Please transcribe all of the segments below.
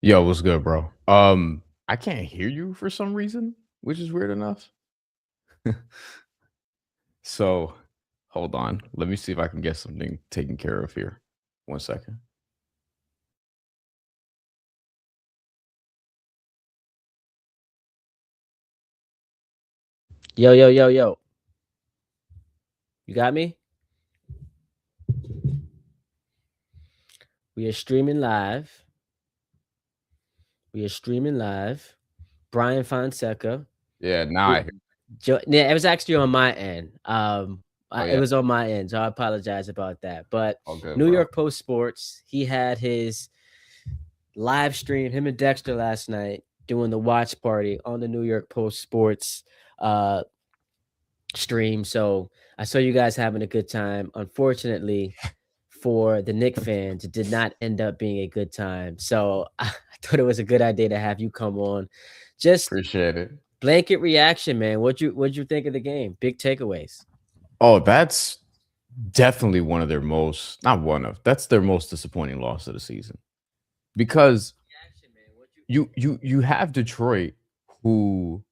Yo, what's good, bro? I can't hear you for some reason, which is weird enough. So, hold on. Let me see if I can get something taken care of here. 1 second. Yo, yo, yo, yo. You got me? We are streaming live. Bryan Fonseca. Yeah, now I hear. Yeah, it was actually on my end. Oh It yeah, was on my end, so I apologize about that. But all good, New bro. York Post Sports, he had his live stream, him and Dexter last night doing the watch party on the New York Post Sports stream. So I saw you guys having a good time. Unfortunately, for the Knicks fans, it did not end up being a good time. So I thought it was a good idea to have you come on. Just Appreciate it. blanket reaction, man. What'd you think of the game? Big takeaways. Oh, that's definitely one of their most, not one of, that's their most disappointing loss of the season. Because you have Detroit, who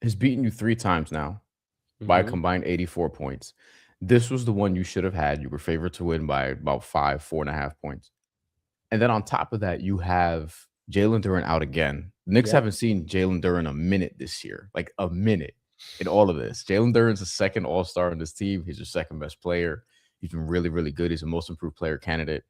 has beaten you 3 times now by a Mhm. combined 84 points. This was the one you should have had. You were favored to win by about 4.5 points. And then on top of that, you have Jalen Duren out again. The Knicks Yep. haven't seen Jalen Duren a minute this year, like a minute in all of this. Jalen Duren's the second All-Star on this team. He's your second best player. He's been really, really good. He's a most improved player candidate.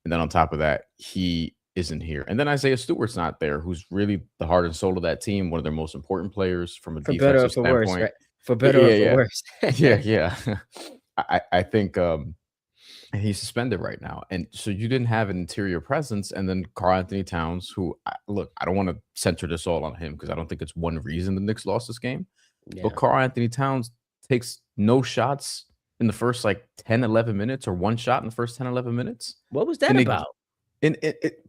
And then on top of that, he isn't here. And then Isaiah Stewart's not there, who's really the heart and soul of that team, one of their most important players from a For better or defensive for worse, standpoint. right? For Yeah, better or yeah, for yeah. worse. Yeah, yeah. I think he's suspended right now. And so you didn't have an interior presence. And then Karl Anthony Towns, who, look, I don't want to center this all on him because I don't think it's one reason the Knicks lost this game. Yeah. But Karl Anthony Towns takes no shots in the first like 10, 11 minutes, or one shot in the first 10, 11 minutes. What was that And about?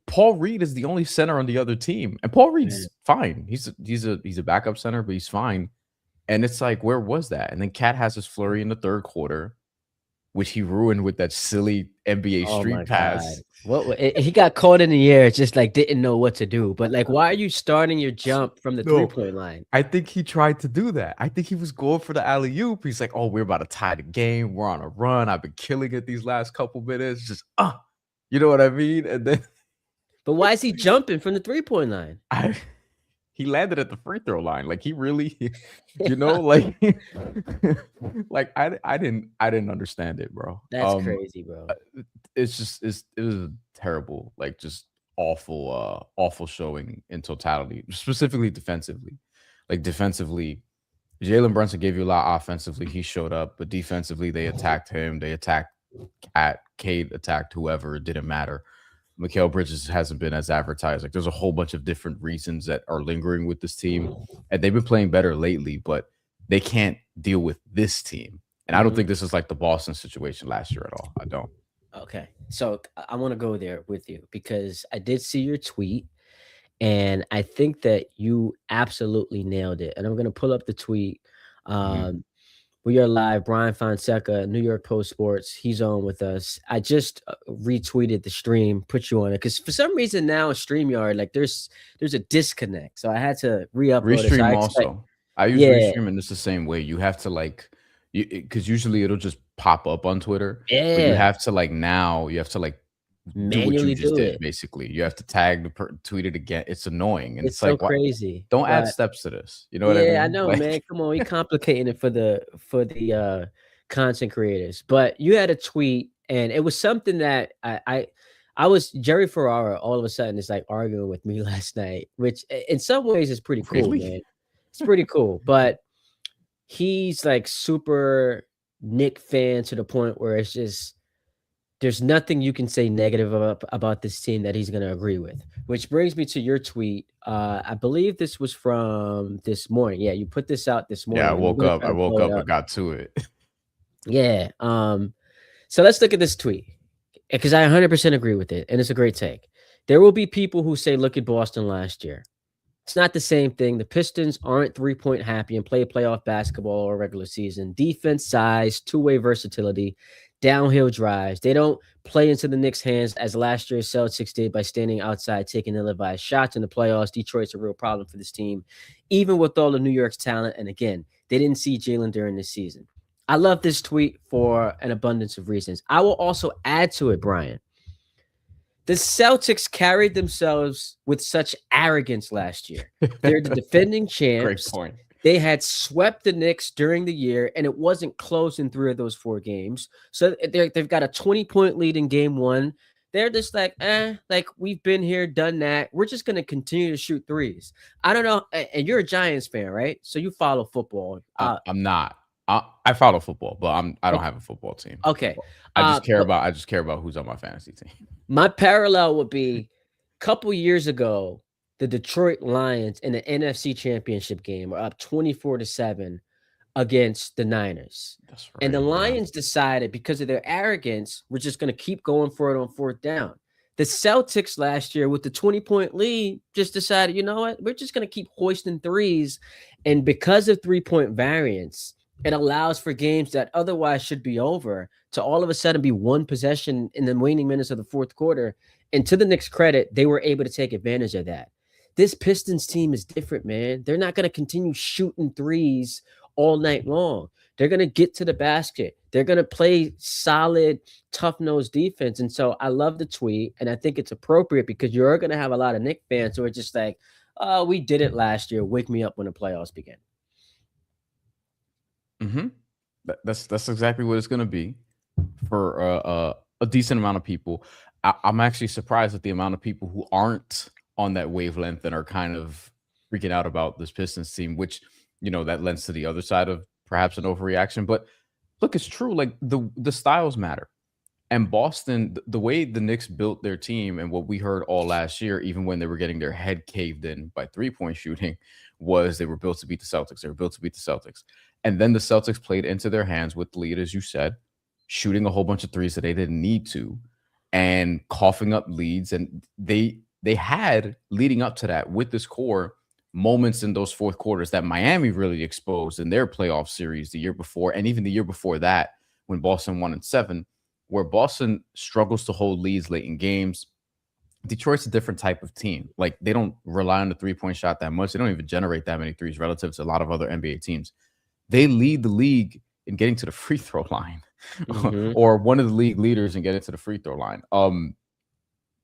Paul Reed is the only center on the other team. And Paul Reed's Man. fine. He's a backup center, but he's fine. And it's like, where was that? And then Cat has his flurry in the third quarter, which he ruined with that silly NBA Oh my street pass. God. He got caught in the air, just like didn't know what to do. But like, why are you starting your jump from the No. 3-point line? I think he tried to do that. I think he was going for the alley-oop. He's like, oh, we're about to tie the game. We're on a run. I've been killing it these last couple minutes. Just, you know what I mean? And then But why is he jumping from the 3-point line? he landed at the free throw line. Like he really, like like I didn't understand it, bro. That's crazy, bro. It was a terrible, like just awful showing in totality, specifically defensively. Like defensively, Jalen Brunson gave you a lot offensively. He showed up, but defensively, they attacked him. They attacked Cade attacked whoever. It didn't matter. Mikal Bridges hasn't been as advertised. Like there's a whole bunch of different reasons that are lingering with this team, and they've been playing better lately, but they can't deal with this team. And I don't think this is like the Boston situation last year at all. I don't. Okay. So I want to go there with you because I did see your tweet and I think that you absolutely nailed it. And I'm going to pull up the tweet. Mhm. Um, we are live. Bryan Fonseca, New York Post Sports. He's on with us. I just retweeted the stream, put you on it because for some reason now in StreamYard, like there's a disconnect. So I had to re-upload it. So I Restream expect, also. I use yeah, Restream, and it's the same way. You have to like, because usually it'll just pop up on Twitter, but you yeah, have to like now you have to like do what you manually just do did. it. Basically, you have to tag tweet it again. It's annoying, and It's it's so like, what? crazy, Don't add but steps to this. You know what I yeah, I mean? know, man. Like, Come on, we complicating it for the content creators. But you had a tweet, and it was something that I was Jerry Ferrara. All of a sudden, is like arguing with me last night, which in some ways is pretty cool, really? man. It's pretty cool, but he's like super Nick fan to the point where it's just there's nothing you can say negative about this team that he's going to agree with. Which brings me to your tweet. I believe this was from this morning. Yeah, you put this out this Yeah, I morning, and I'm woke going to up. try I to woke pull it up up. and got to it. Yeah. So let's look at this tweet because I 100% agree with it, and it's a great take. There will be people who say, "Look at Boston last year." It's not the same thing. The Pistons aren't 3-point happy and play playoff basketball or regular season. Defense, size, two-way versatility, downhill drives. They don't play into the Knicks' hands as last year's Celtics did by standing outside, taking ill-advised shots in the playoffs. Detroit's a real problem for this team, even with all of New York's talent. And again, they didn't see Jalen during this season. I love this tweet for an abundance of reasons. I will also add to it, Brian. The Celtics carried themselves with such arrogance last year. They're the defending Great champs. point. They had swept the Knicks during the year, and it wasn't close in 3 of those 4 games. So they've got a 20-point lead in game 1. They're just like, like we've been here, done that. We're just going to continue to shoot threes. I don't know. And you're a Giants fan, right? So you follow football. I'm not. I follow football, but I don't Okay. have a football team. Okay. I just care But about who's on my fantasy team. my parallel would be a couple years ago, the Detroit Lions in the NFC Championship game were up 24-7 against the Niners. That's And the right. Yeah. Lions decided because of their arrogance, we're just going to keep going for it on 4th down. The Celtics last year with the 20-point lead just decided, you know what? We're just going to keep hoisting threes. And because of 3-point variance, it allows for games that otherwise should be over to all of a sudden be one possession in the waning minutes of the 4th quarter. And to the Knicks' credit, they were able to take advantage of that. This Pistons team is different, man. They're not going to continue shooting threes all night long. They're going to get to the basket. They're going to play solid, tough-nosed defense. And so I love the tweet, and I think it's appropriate because you're going to have a lot of Knicks fans who are just like, oh, we did it last year. Wake me up when the playoffs begin. Mm-hmm. That's exactly what it's going to be for a decent amount of people. I'm actually surprised at the amount of people who aren't on that wavelength and are kind of freaking out about this Pistons team, which, that lends to the other side of perhaps an overreaction. But look, it's true. Like the styles matter. And Boston, the way the Knicks built their team and what we heard all last year, even when they were getting their head caved in by 3-point shooting, was they were built to beat the Celtics. They were built to beat the Celtics. And then the Celtics played into their hands with the lead, as you said, shooting a whole bunch of threes that they didn't need to and coughing up leads. And they had, leading up to that with this core, moments in those 4th quarters that Miami really exposed in their playoff series the year before, and even the year before that when Boston won in 7, where Boston struggles to hold leads late in games. Detroit's a different type of team. Like, they don't rely on the 3-point shot that much. They don't even generate that many threes relative to a lot of other NBA teams. They lead the league in getting to the free throw line, or one of the league leaders in getting to the free throw line.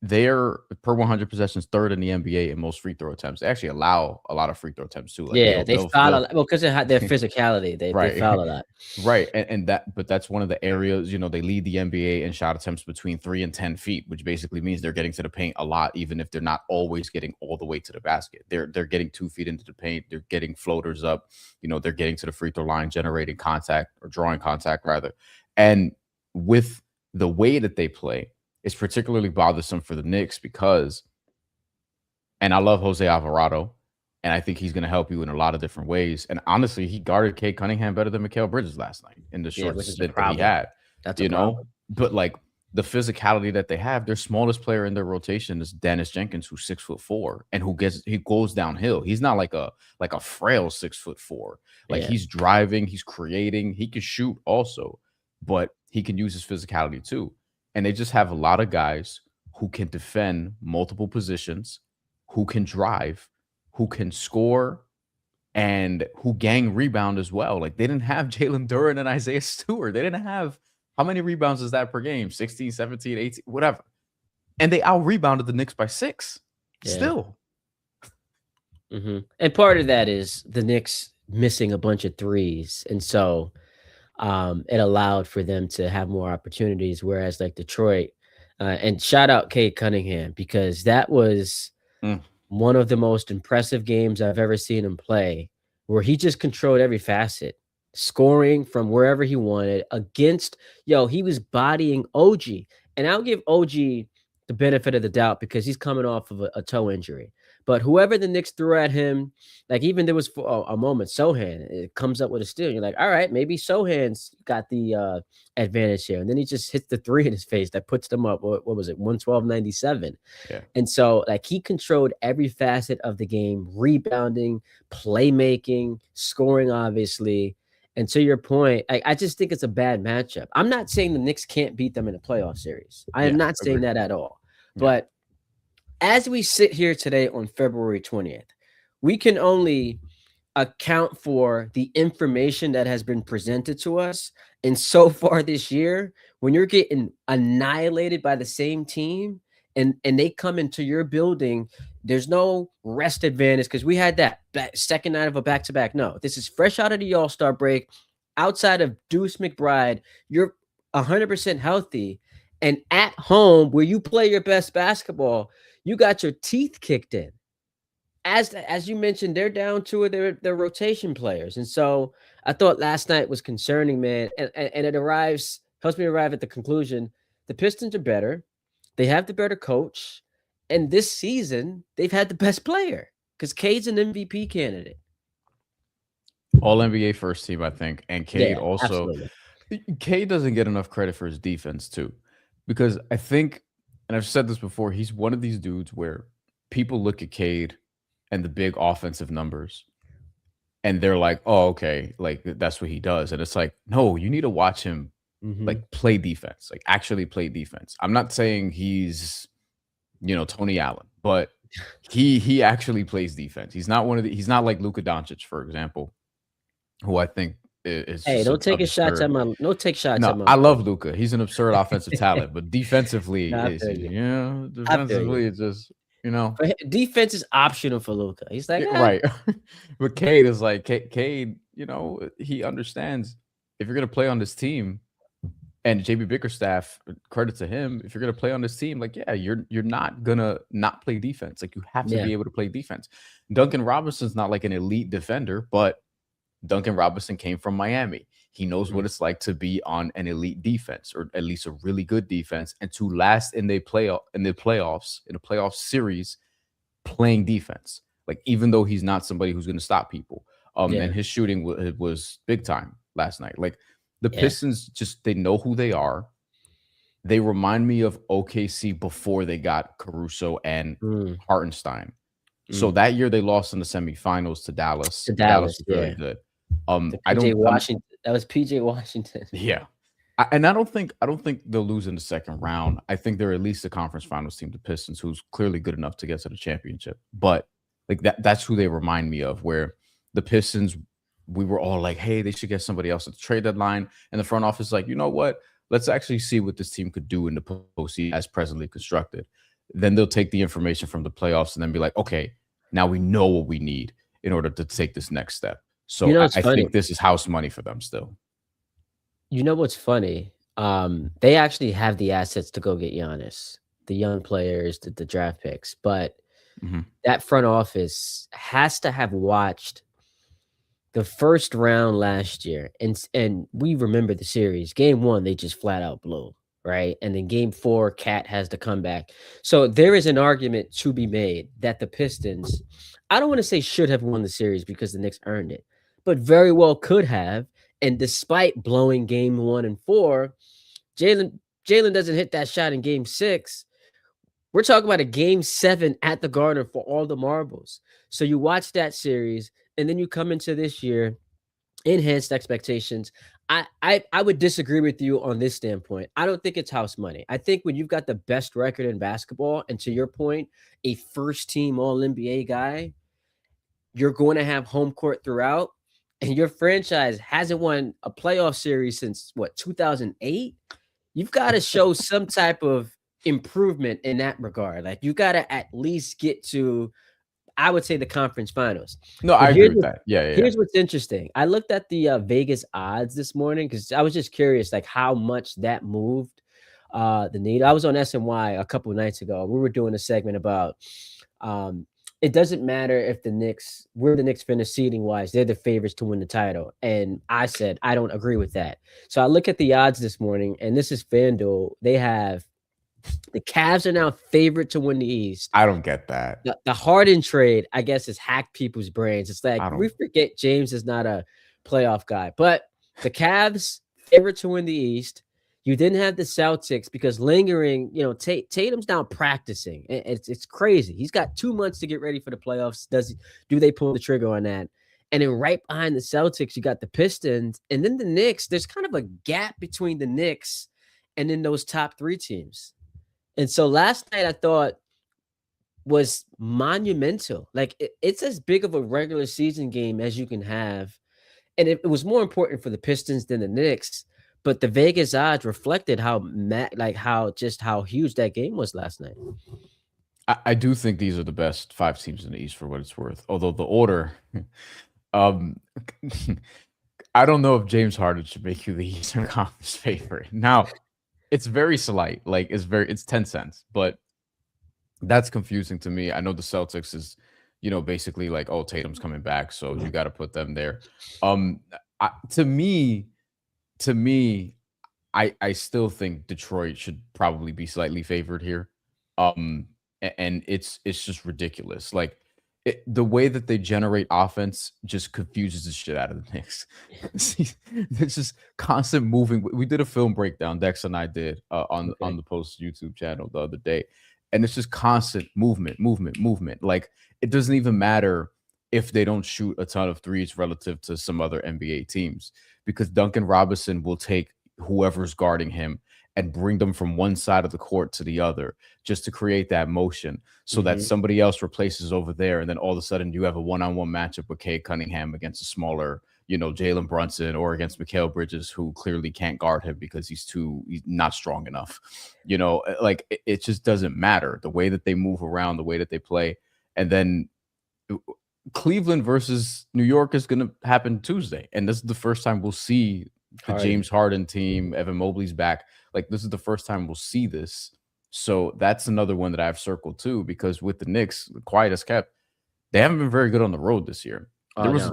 they're per 100 possessions third in the NBA in most free throw attempts. They actually allow a lot of free throw attempts too. Like Yeah, they foul a they'll lot well, 'cause of their physicality, they right. foul a lot. Right. And but that's one of the areas, they lead the NBA in shot attempts between 3 and 10 feet, which basically means they're getting to the paint a lot, even if they're not always getting all the way to the basket. They're getting 2 feet into the paint, they're getting floaters up, they're getting to the free throw line, generating contact or drawing contact rather. And with the way that they play, it's particularly bothersome for the Knicks because, and I love Jose Alvarado, and I think he's going to help you in a lot of different ways. And honestly, he guarded Cade Cunningham better than Mikal Bridges last night in the Yeah, short which is a stint that he problem. had. That's a problem. But like the physicality that they have, their smallest player in their rotation is Dennis Jenkins, who's 6'4" and he goes downhill. He's not like a frail 6'4". Like Yeah. he's driving, he's creating, he can shoot also, but he can use his physicality too. And they just have a lot of guys who can defend multiple positions, who can drive, who can score, and who gang rebound as well. Like they didn't have Jalen Duren and Isaiah Stewart. They didn't have, how many rebounds is that per game? 16, 17, 18, whatever. And they out rebounded the Knicks by 6 still. And part of that is the Knicks missing a bunch of threes. And so it allowed for them to have more opportunities. Whereas like Detroit, and shout out Cade Cunningham, because that was one of the most impressive games I've ever seen him play, where he just controlled every facet, scoring from wherever he wanted against, he was bodying OG. And I'll give OG the benefit of the doubt because he's coming off of a toe injury. But whoever the Knicks threw at him, like even there was for a moment, Sohan, it comes up with a steal. You're like, all right, maybe Sohan's got the advantage here. And then he just hits the three in his face that puts them up. What was it? 112-97. Yeah. And so like he controlled every facet of the game, rebounding, playmaking, scoring, obviously. And to your point, I just think it's a bad matchup. I'm not saying the Knicks can't beat them in a playoff series. I am not saying that at all. Yeah. But as we sit here today on February 20th, we can only account for the information that has been presented to us. And so far this year, when you're getting annihilated by the same team and they come into your building, there's no rest advantage because we had that second night of a back-to-back. No, this is fresh out of the All-Star break. Outside of Deuce McBride, you're 100% healthy. And at home, where you play your best basketball, you got your teeth kicked in. As you mentioned, they're down two of their rotation players. And so I thought last night was concerning, man. And it helps me arrive at the conclusion. The Pistons are better. They have the better coach. And this season, they've had the best player because Cade's an MVP candidate. All NBA first team, I think. And Cade also. Absolutely. Cade doesn't get enough credit for his defense, too. Because I think, and I've said this before, he's one of these dudes where people look at Cade and the big offensive numbers and they're like, oh, okay, like that's what he does. And it's like, no, you need to watch him like play defense, like actually play defense. I'm not saying he's, Tony Allen, but he actually plays defense. He's not he's not like Luka Doncic, for example, who I think is. Hey, don't take shots at my. No, take shots at my. I love Luka. He's an absurd offensive talent, but defensively, defensively, it's just. But defense is optional for Luka. He's like, right. But Cade is like, Cade, he understands if you're going to play on this team, and JB Bickerstaff, credit to him, if you're going to play on this team, like, yeah, you're not going to not play defense. Like, you have to be able to play defense. Duncan Robinson's not like an elite defender, but Duncan Robinson came from Miami. He knows what it's like to be on an elite defense, or at least a really good defense, and to last in the playoff series playing defense. Like, even though he's not somebody who's going to stop people. And his shooting was big time last night. Like the Pistons, just they know who they are. They remind me of OKC before they got Caruso and Hartenstein. So that year they lost in the semifinals to Dallas. Dallas is very good. That was PJ Washington. Yeah. I don't think they'll lose in the second round. I think they're at least a conference finals team, the Pistons, who's clearly good enough to get to the championship. But like that's who they remind me of, where the Pistons, we were all like, hey, they should get somebody else at the trade deadline. And the front office is like, you know what? Let's actually see what this team could do in the postseason as presently constructed. then they'll take the information from the playoffs and then be like, okay, now we know what we need in order to take this next step. You So know, I, it's I funny. think this is house money for them still. You know what's funny? They actually have the assets to go get Giannis, the young players, the draft picks, but Mhm. that front office has to have watched the first round last year, and we remember the series. Game 1, they just flat out blew, right? And then game 4, Cat has to come back. So there is an argument to be made that the Pistons, I don't want to say should have won the series because the Knicks earned it, but very well could have. And despite blowing game 1 and 4, Jalen Jalen doesn't hit that shot in game 6. We're talking about a game 7 at the Garden for all the marbles. So you watch that series, and then you come into this year, enhanced expectations. I would disagree with you on this standpoint. I don't think it's house money. I think when you've got the best record in basketball, and to your point, a first team All NBA guy, you're going to have home court throughout, and your franchise hasn't won a playoff series since what, 2008. You've got to show some type of improvement in that regard. Like, you got to at least get to, I would say, the conference finals. No, But I agree with that. Yeah, yeah, yeah. here's what's interesting. I looked at the Vegas odds this morning because I was just curious, like how much that moved the need. I was on SNY a couple of nights ago. We were doing a segment about um, it doesn't matter if the Knicks, where the Knicks finish seeding wise, they're the favorites to win the title. And I said I don't agree with that. So I look at the odds this morning, and this is FanDuel. They have the Cavs are now favorite to win the East. I don't get that. The Harden trade, I guess, has hacked people's brains. It's like I we don't. forget James is not a playoff guy, but the Cavs favorite to win the East. You didn't have the Celtics because lingering, Tatum's now practicing. It's crazy. He's got 2 months to get ready for the playoffs. Do they pull the trigger on that? And then right behind the Celtics, you got the Pistons, and then the Knicks. There's kind of a gap between the Knicks and then those top 3 teams. And so last night I thought was monumental. Like it's as big of a regular season game as you can have. And it was more important for the Pistons than the Knicks. But the Vegas odds reflected how huge that game was last night. I do think these are the best 5 teams in the East for what it's worth. Although the order, um, I don't know if James Harden should make you the Eastern Conference favorite. Now, it's very slight. Like it's 10 cents, but that's confusing to me. I know the Celtics is, basically like, oh, Tatum's coming back, so you got to put them there. Um, to me, I still think Detroit should probably be slightly favored here. And it's just ridiculous. Like the way that they generate offense just confuses the shit out of the Knicks. It's just constant moving. We did a film breakdown, Dex and I did on the Post YouTube channel the other day, and it's just constant movement, movement, movement. Like it doesn't even matter if they don't shoot a ton of threes relative to some other NBA teams, because Duncan Robinson will take whoever's guarding him and bring them from one side of the court to the other just to create that motion so that somebody else replaces over there. And then all of a sudden you have a one-on-one matchup with Cade Cunningham against a smaller, Jalen Brunson, or against Mikal Bridges, who clearly can't guard him because he's not strong enough. Like it just doesn't matter the way that they move around, the way that they play. And then Cleveland versus New York is going to happen Tuesday. And this is the first time we'll see the James Harden team. Evan Mobley's back. Like this is the first time we'll see this. So that's another one that I've circled too, because with the Knicks, quiet as kept, they haven't been very good on the road this year. There was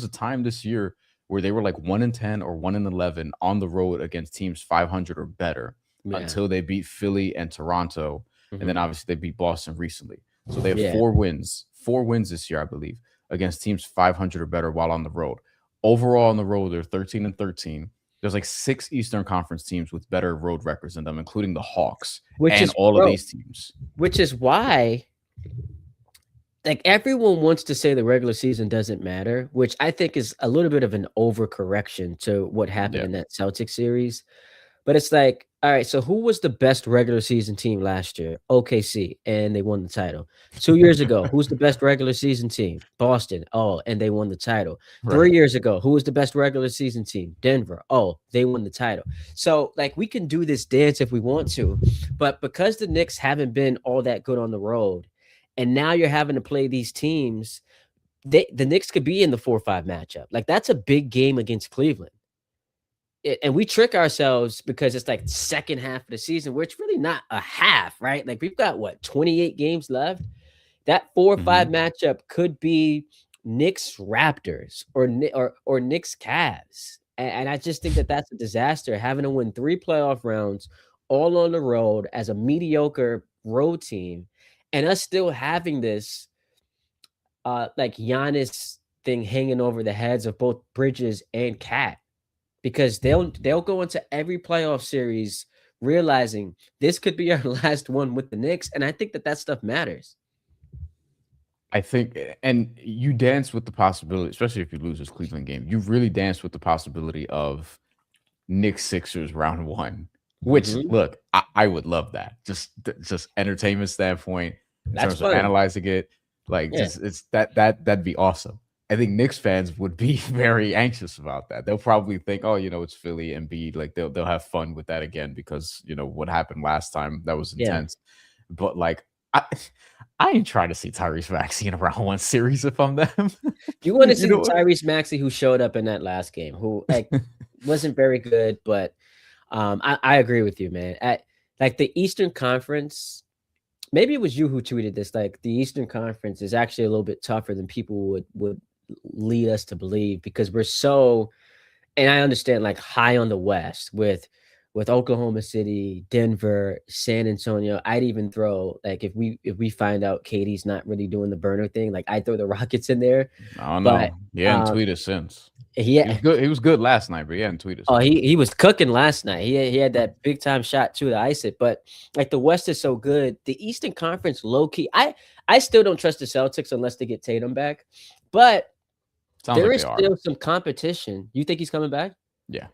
a time this year where they were like 1-10 or 1-11 on the road against teams 500 or better until they beat Philly and Toronto. And then obviously they beat Boston recently. So they have 4 wins this year, I believe, against teams 500 or better while on the road. Overall on the road, they're 13-13. There's like 6 Eastern Conference teams with better road records than them, including the Hawks and all of these teams. Which is why, like, everyone wants to say the regular season doesn't matter, which I think is a little bit of an overcorrection to what happened in that Celtics series. But it's like, all right, so who was the best regular season team last year? OKC, and they won the title. 2 years ago, who's the best regular season team? Boston. Oh, and they won the title. Right. 3 years ago, who was the best regular season team? Denver. Oh, they won the title. So, like, we can do this dance if we want to, but because the Knicks haven't been all that good on the road, and now you're having to play these teams, the Knicks could be in the 4-5 matchup. Like, that's a big game against Cleveland. And we trick ourselves because it's like second half of the season where it's really not a half, right? Like we've got what 28 games left. That 4-5 Mhm. matchup could be Knicks Raptors or Knicks Cavs, and I just think that that's a disaster having to win 3 playoff rounds all on the road as a mediocre road team, and us still having this like Giannis thing hanging over the heads of both Bridges and Cat because they'll go into every playoff series realizing this could be our last one with the Knicks, and I think that stuff matters. I think, and you dance with the possibility, especially if you lose this Cleveland game, you really dance with the possibility of Knicks Sixers round one. Which, Mhm. look, I would love that. Just entertainment standpoint in That's terms of fun. analyzing it, like Yeah. just it's that'd be awesome. I think Knicks fans would be very anxious about that. They'll probably think, oh, it's Philly and B, like they'll have fun with that again because what happened last time that was Yeah. intense. But like I I ain't trying to see Tyrese Maxey in a round one series if I'm them. You wanna You see the know what? Tyrese Maxey who showed up in that last game, who, like, wasn't very good, but, I agree with you, man. At like, the Eastern Conference maybe it was you who tweeted this, like, the Eastern Conference is actually a little bit tougher than people would lead us to believe because we're so and I understand like high on the West with Oklahoma City, Denver, San Antonio. I'd even throw like if we find out Katie's not really doing the burner thing, like I'd throw the Rockets in there. I don't But know. He hadn't um tweeted since. He was he good. He was good last night, but he hadn't tweeted oh since. he was cooking last night. He had that big time shot too to ice it. But like the West is so good. The Eastern Conference low key. I still don't trust the Celtics unless they get Tatum back. But Sounds there like is they are. still some competition. You think he's coming back? Yeah,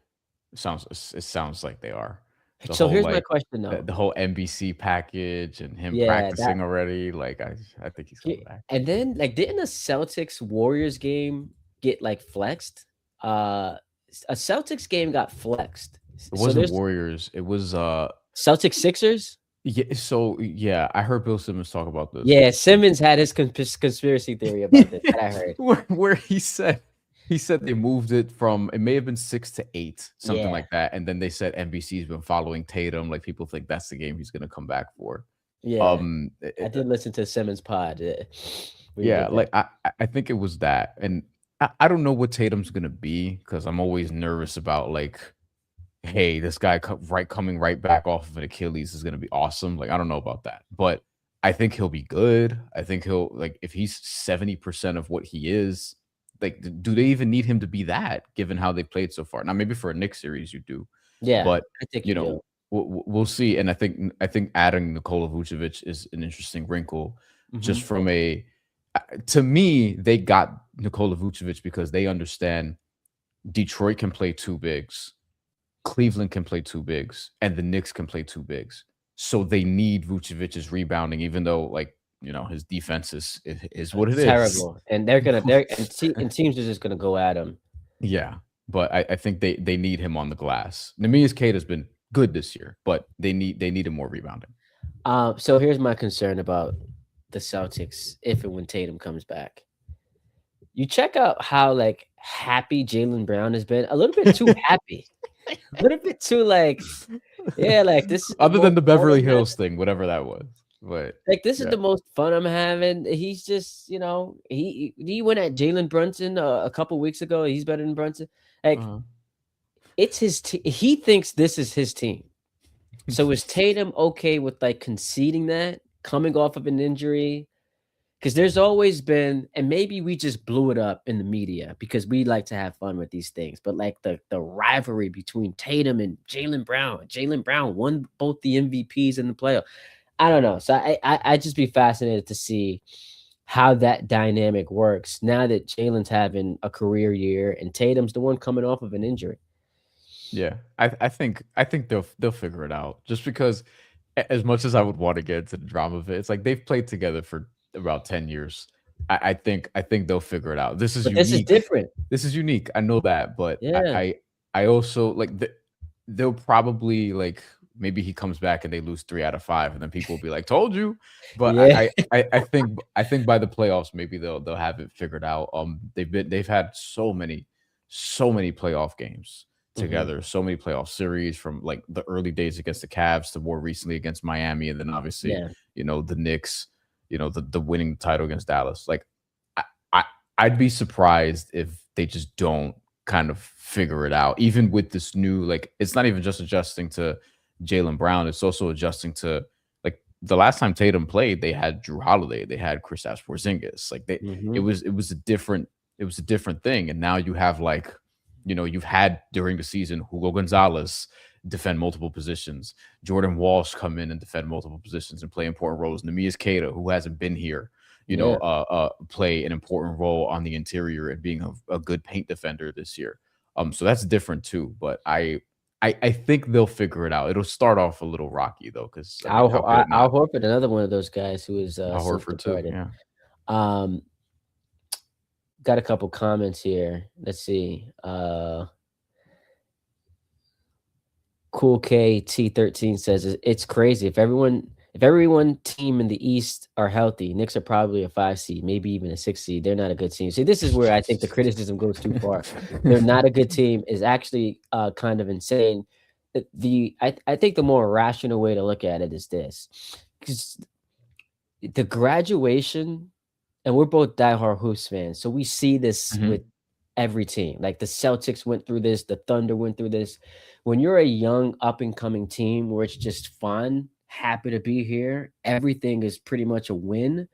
it sounds like they are. The So whole here's my like question the, though. the whole NBC package and him Yeah, that practicing already. Like I think he's coming back. and then like didn't a Celtics Warriors game get like flexed? A Celtics game got flexed. It So wasn't there's Warriors. It was Celtics Sixers. yeah. So yeah, I heard Bill Simmons talk about this. Yeah, Simmons had his conspiracy theory about this that I heard. where he said they moved it from it may have been 6 to 8, something Yeah, like that, and then they said NBC's been following Tatum. Like people think that's the game he's going to come back for. yeah. Um, I did listen to Simmons pod where he yeah, did that. like I think it was that, and I don't know what Tatum's going to be because I'm always nervous about like, hey, this guy coming right back off of an Achilles is going to be awesome. Like I don't know about that, but I think he'll be good. I think he'll like if he's 70% of what he is. Like, do they even need him to be that? Given how they played so far. Now, maybe for a Knicks series you do, Yeah, but I think you you know do. we'll see. And I think adding Nikola Vucevic is an interesting wrinkle, just Mhm. from a to me they got Nikola Vucevic because they understand Detroit can play two bigs, Cleveland can play two bigs, and the Knicks can play two bigs. So they need Vucevic's rebounding, even though his defense is what it is. Terrible, and they're and teams are just gonna go at him. Yeah, but I think they need him on the glass. Namias Kate has been good this year, but they need him more rebounding. So here's my concern about the Celtics if and when Tatum comes back. You check out how like happy Jalen Brown has been. A little bit too happy. A little bit too like, yeah, like this is the Other than most the fun Beverly I'm having. Hills thing, whatever that was. But Like this is yeah. the most fun I'm having. He's just, he went at Jalen Brunson a couple weeks ago. He's better than Brunson. Like Uh-huh. it's his he thinks this is his team. So is Tatum okay with like conceding that, coming off of an injury? Because there's always been, and maybe we just blew it up in the media because we like to have fun with these things. But like the rivalry between Tatum and Jalen Brown won both the MVPs in the playoff. I don't know. So I just be fascinated to see how that dynamic works now that Jalen's having a career year and Tatum's the one coming off of an injury. Yeah, I think they'll figure it out. Just because, as much as I would want to get into the drama of it, it's like they've played together for about 10 years. I think they'll figure it out. This is But this is unique. different. This is unique. I know that, but Yeah. I also like they'll probably like maybe he comes back and they lose 3 out of 5, and then people will be like, "Told you." But Yeah. I think by the playoffs maybe they'll have it figured out. They've had so many playoff games Mhm. together, so many playoff series from like the early days against the Cavs to more recently against Miami, and then obviously Yeah. the Knicks, the winning title against Dallas. Like I, I I'd be surprised if they just don't kind of figure it out, even with this new like it's not even just adjusting to Jalen Brown, it's also adjusting to like the last time Tatum played, they had Drew Holiday, they had Kristaps Porzingis, like it Mhm. was it was a different thing, and now you have like you've had during the season Hugo Gonzalez defend multiple positions, Jordan Walsh come in and defend multiple positions and play important roles. Nemias Queta, who hasn't been here, Yeah. play an important role on the interior and being a good paint defender this year. So that's different too. But I think they'll figure it out. It'll start off a little rocky though, because I mean, how could it Al not? Horford, another one of those guys who is, Al since Horford too. departed. Yeah. Um, got a couple comments here. Let's see. Cool KT13 says it's crazy. If everyone team in the East are healthy, Knicks are probably a 5 seed, maybe even a 6 seed. They're not a good team. See, this is where I think the criticism goes too far. They're not a good team is actually kind of insane. I think the more rational way to look at it is this. 'Cause the graduation, and we're both diehard Hoops fans, so we see this with Mhm. every team. Like the Celtics went through this, the Thunder went through this. When you're a young up and coming team where it's just fun, happy to be here, everything is pretty much a win.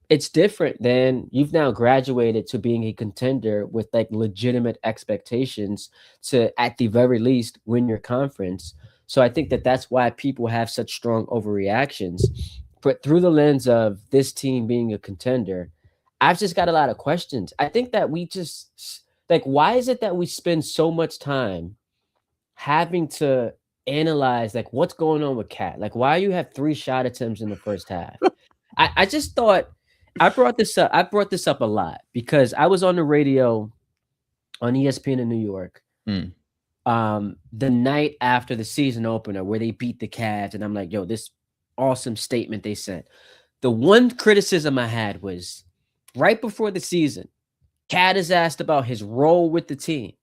It's different than you've now graduated to being a contender with like legitimate expectations to at the very least win your conference. So I think that that's why people have such strong overreactions. But through the lens of this team being a contender, I've just got a lot of questions. I think that we just like, why is it that we spend so much time having to analyze like what's going on with Cat? Like, why you have 3 shot attempts in the first half? I just thought I brought this up. I brought this up a lot because I was on the radio on ESPN in New York Mm. the night after the season opener where they beat the Cavs, and I'm like, yo, this awesome statement they sent. The one criticism I had was right before the season, Cat is asked about his role with the team.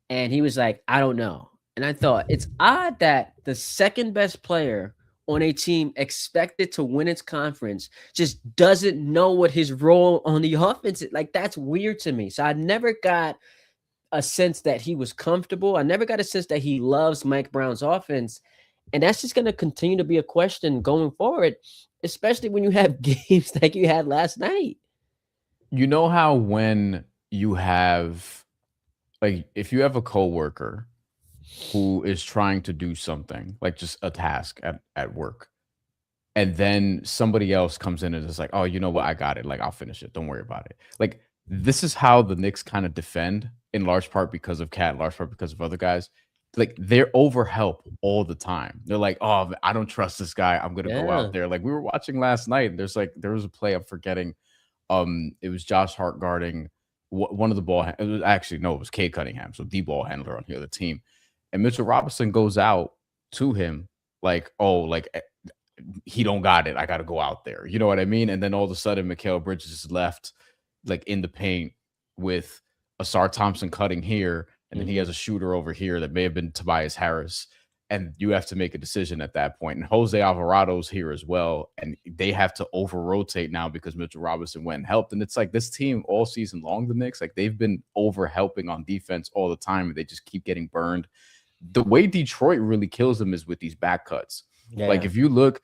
And he was like, I don't know. And I thought it's odd that the second best player on a team expected to win its conference just doesn't know what his role on the offense is. Like, that's weird to me. So I never got a sense that he was comfortable. I never got a sense that he loves Mike Brown's offense. And that's just going to continue to be a question going forward, especially when you have games like you had last night. You know how when you have like if you have a coworker who is trying to do something, like just a task at work, and then somebody else comes in and is like, "Oh, you know what? I got it. Like, I'll finish it. Don't worry about it." Like, this is how the Knicks kind of defend, in large part because of Cat, large part because of other guys. Like, they're over help all the time. They're like, "Oh, I don't trust this guy. I'm gonna go Yeah. out there." Like we were watching last night, and there was a play I'm forgetting. It was Josh Hart guarding one of the it was actually no, it was Cade Cunningham, so the ball handler on the other team, and Mitchell Robinson goes out to him like, "Oh, like he don't got it. I got to go out there." You know what I mean? And then all of a sudden, Mikal Bridges is left like in the paint with Asar Thompson cutting here, and then he has Mhm. a shooter over here that may have been Tobias Harris. And you have to make a decision at that point. And Jose Alvarado's here as well. And they have to over rotate now because Mitchell Robinson went and helped. And it's like this team all season long, the Knicks, like they've been over helping on defense all the time. And they just keep getting burned. The way Detroit really kills them is with these back cuts. Like Yeah. if you look,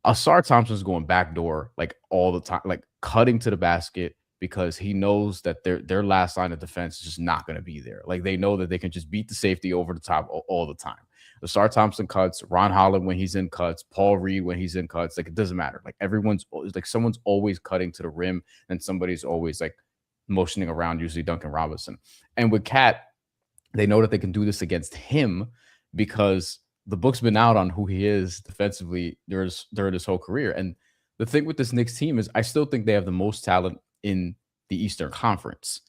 Asar Thompson's going backdoor like all the time, like cutting to the basket because he knows that their last line of defense is just not going to be there. Like they know that they can just beat the safety over the top all the time. Asar Thompson cuts, Ron Holland when he's in cuts, Paul Reed when he's in cuts. Like it doesn't matter. Like everyone's like someone's always cutting to the rim and somebody's always like motioning around, usually Duncan Robinson. And with Cat, They know that they can do this against him because the book's been out on who he is defensively during his whole career. And the thing with this Knicks team is I still think they have the most talent in the Eastern Conference,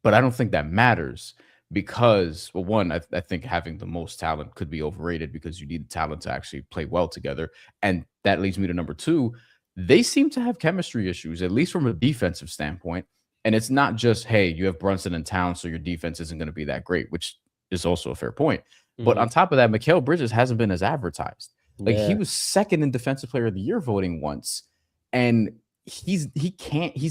but I don't think that matters because, well, one, I think having the most talent could be overrated because you need talent to actually play well together. And that leads me to number two. They seem to have chemistry issues, at least from a defensive standpoint. And it's not just, hey, you have Brunson in town, so your defense isn't going to be that great, which is also a fair point. But on top of that, Mikal Bridges hasn't been as advertised. Like he was second in Defensive Player of the Year voting once, and he's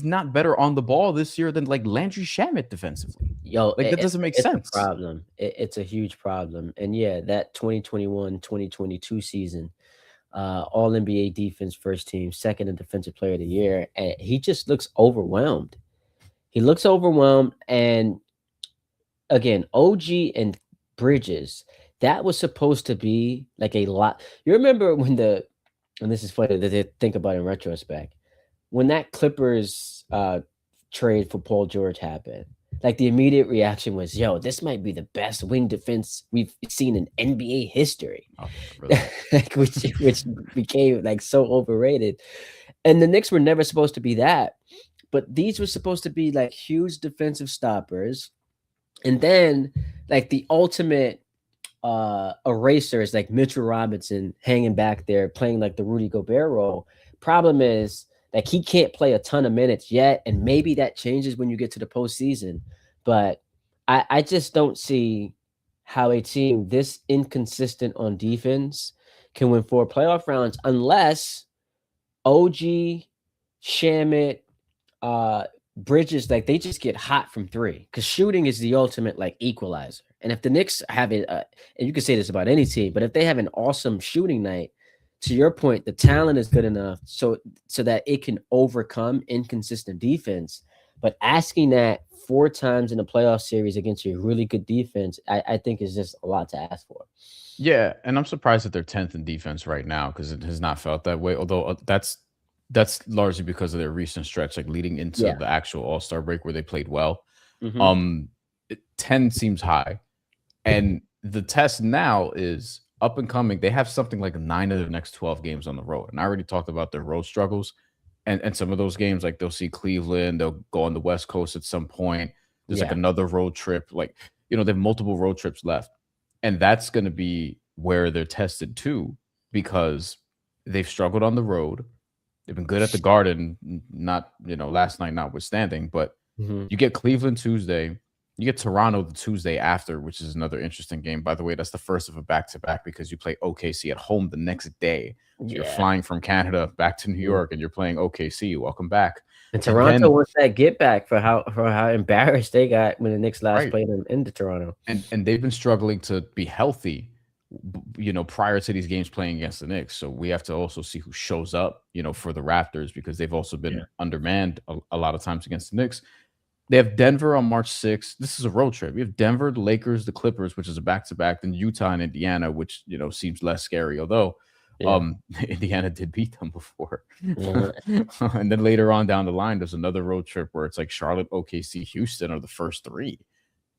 not better on the ball this year than like Landry Shamet defensively. Yo, Like that doesn't make sense. It's a problem. It's a huge problem. And yeah, that 2021-2022 season, all NBA defense first team, second in Defensive Player of the Year, and he just looks overwhelmed. He looks overwhelmed. And again, OG and Bridges, that was supposed to be like a lot. You remember when and this is funny that they think about in retrospect, when that Clippers trade for Paul George happened, like the immediate reaction was, yo, this might be the best wing defense we've seen in NBA history. Oh, really? Like, which became like so overrated. And the Knicks were never supposed to be that, but these were supposed to be like huge defensive stoppers. And then like the ultimate erasers like Mitchell Robinson hanging back there playing like the Rudy Gobert role. Problem is, like he can't play a ton of minutes yet, and maybe that changes when you get to the postseason. But I just don't see how a team this inconsistent on defense can win 4 playoff rounds unless OG, Shamet, Bridges, like they just get hot from 3, because shooting is the ultimate like equalizer. And if the Knicks have it, and you can say this about any team, but if they have an awesome shooting night, to your point, the talent is good enough so that it can overcome inconsistent defense. But asking that 4 times in a playoff series against a really good defense, I think is just a lot to ask for. Yeah, and I'm surprised that they're 10th in defense right now because it has not felt that way. Although that's largely because of their recent stretch, like leading into the actual All-Star break where they played well. 10 seems high, and the test now is up and coming. They have something like 9 of their next 12 games on the road, and I already talked about their road struggles. And some of those games, like they'll see Cleveland, they'll go on the West Coast at some point. There's like another road trip, like they have multiple road trips left, and that's going to be where they're tested too, because they've struggled on the road. They've been good at the Garden, not last night notwithstanding, but you get Cleveland Tuesday. You get Toronto the Tuesday after, which is another interesting game. By the way, that's the first of a back-to-back because you play OKC at home the next day. So you're flying from Canada back to New York, and you're playing OKC. Welcome back. And Toronto wants that get back for how embarrassed they got when the Knicks last played them into Toronto. And they've been struggling to be healthy, prior to these games playing against the Knicks. So we have to also see who shows up, for the Raptors, because they've also been undermanned a lot of times against the Knicks. They have Denver on March 6th. This is a road trip. We have Denver, the Lakers, the Clippers, which is a back-to-back, then Utah and Indiana, which, seems less scary, although Indiana did beat them before. And then later on down the line, there's another road trip where it's like Charlotte, OKC, Houston are the first 3.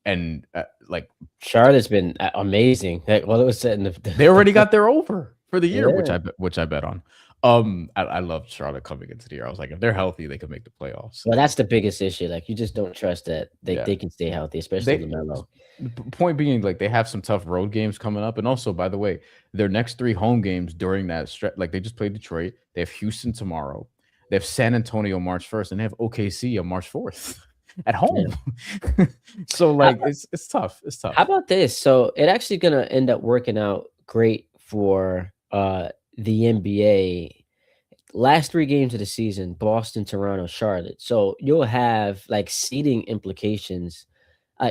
And like Charlotte's been amazing. Like, well, it was set in they already got their over for the year, which I bet on. I love Charlotte coming into the year. I was like, if they're healthy, they could make the playoffs. Well, that's the biggest issue. Like, you just don't trust that they can stay healthy, especially LaMelo. Point being, like, they have some tough road games coming up, and also, by the way, their next 3 home games during that stretch, like they just played Detroit. They have Houston tomorrow. They have San Antonio March 1st, and they have OKC on March 4th at home. So, like, it's tough. It's tough. How about this? So it actually gonna end up working out great for the NBA. Last 3 games of the season: Boston, Toronto, Charlotte. So you'll have like seeding implications.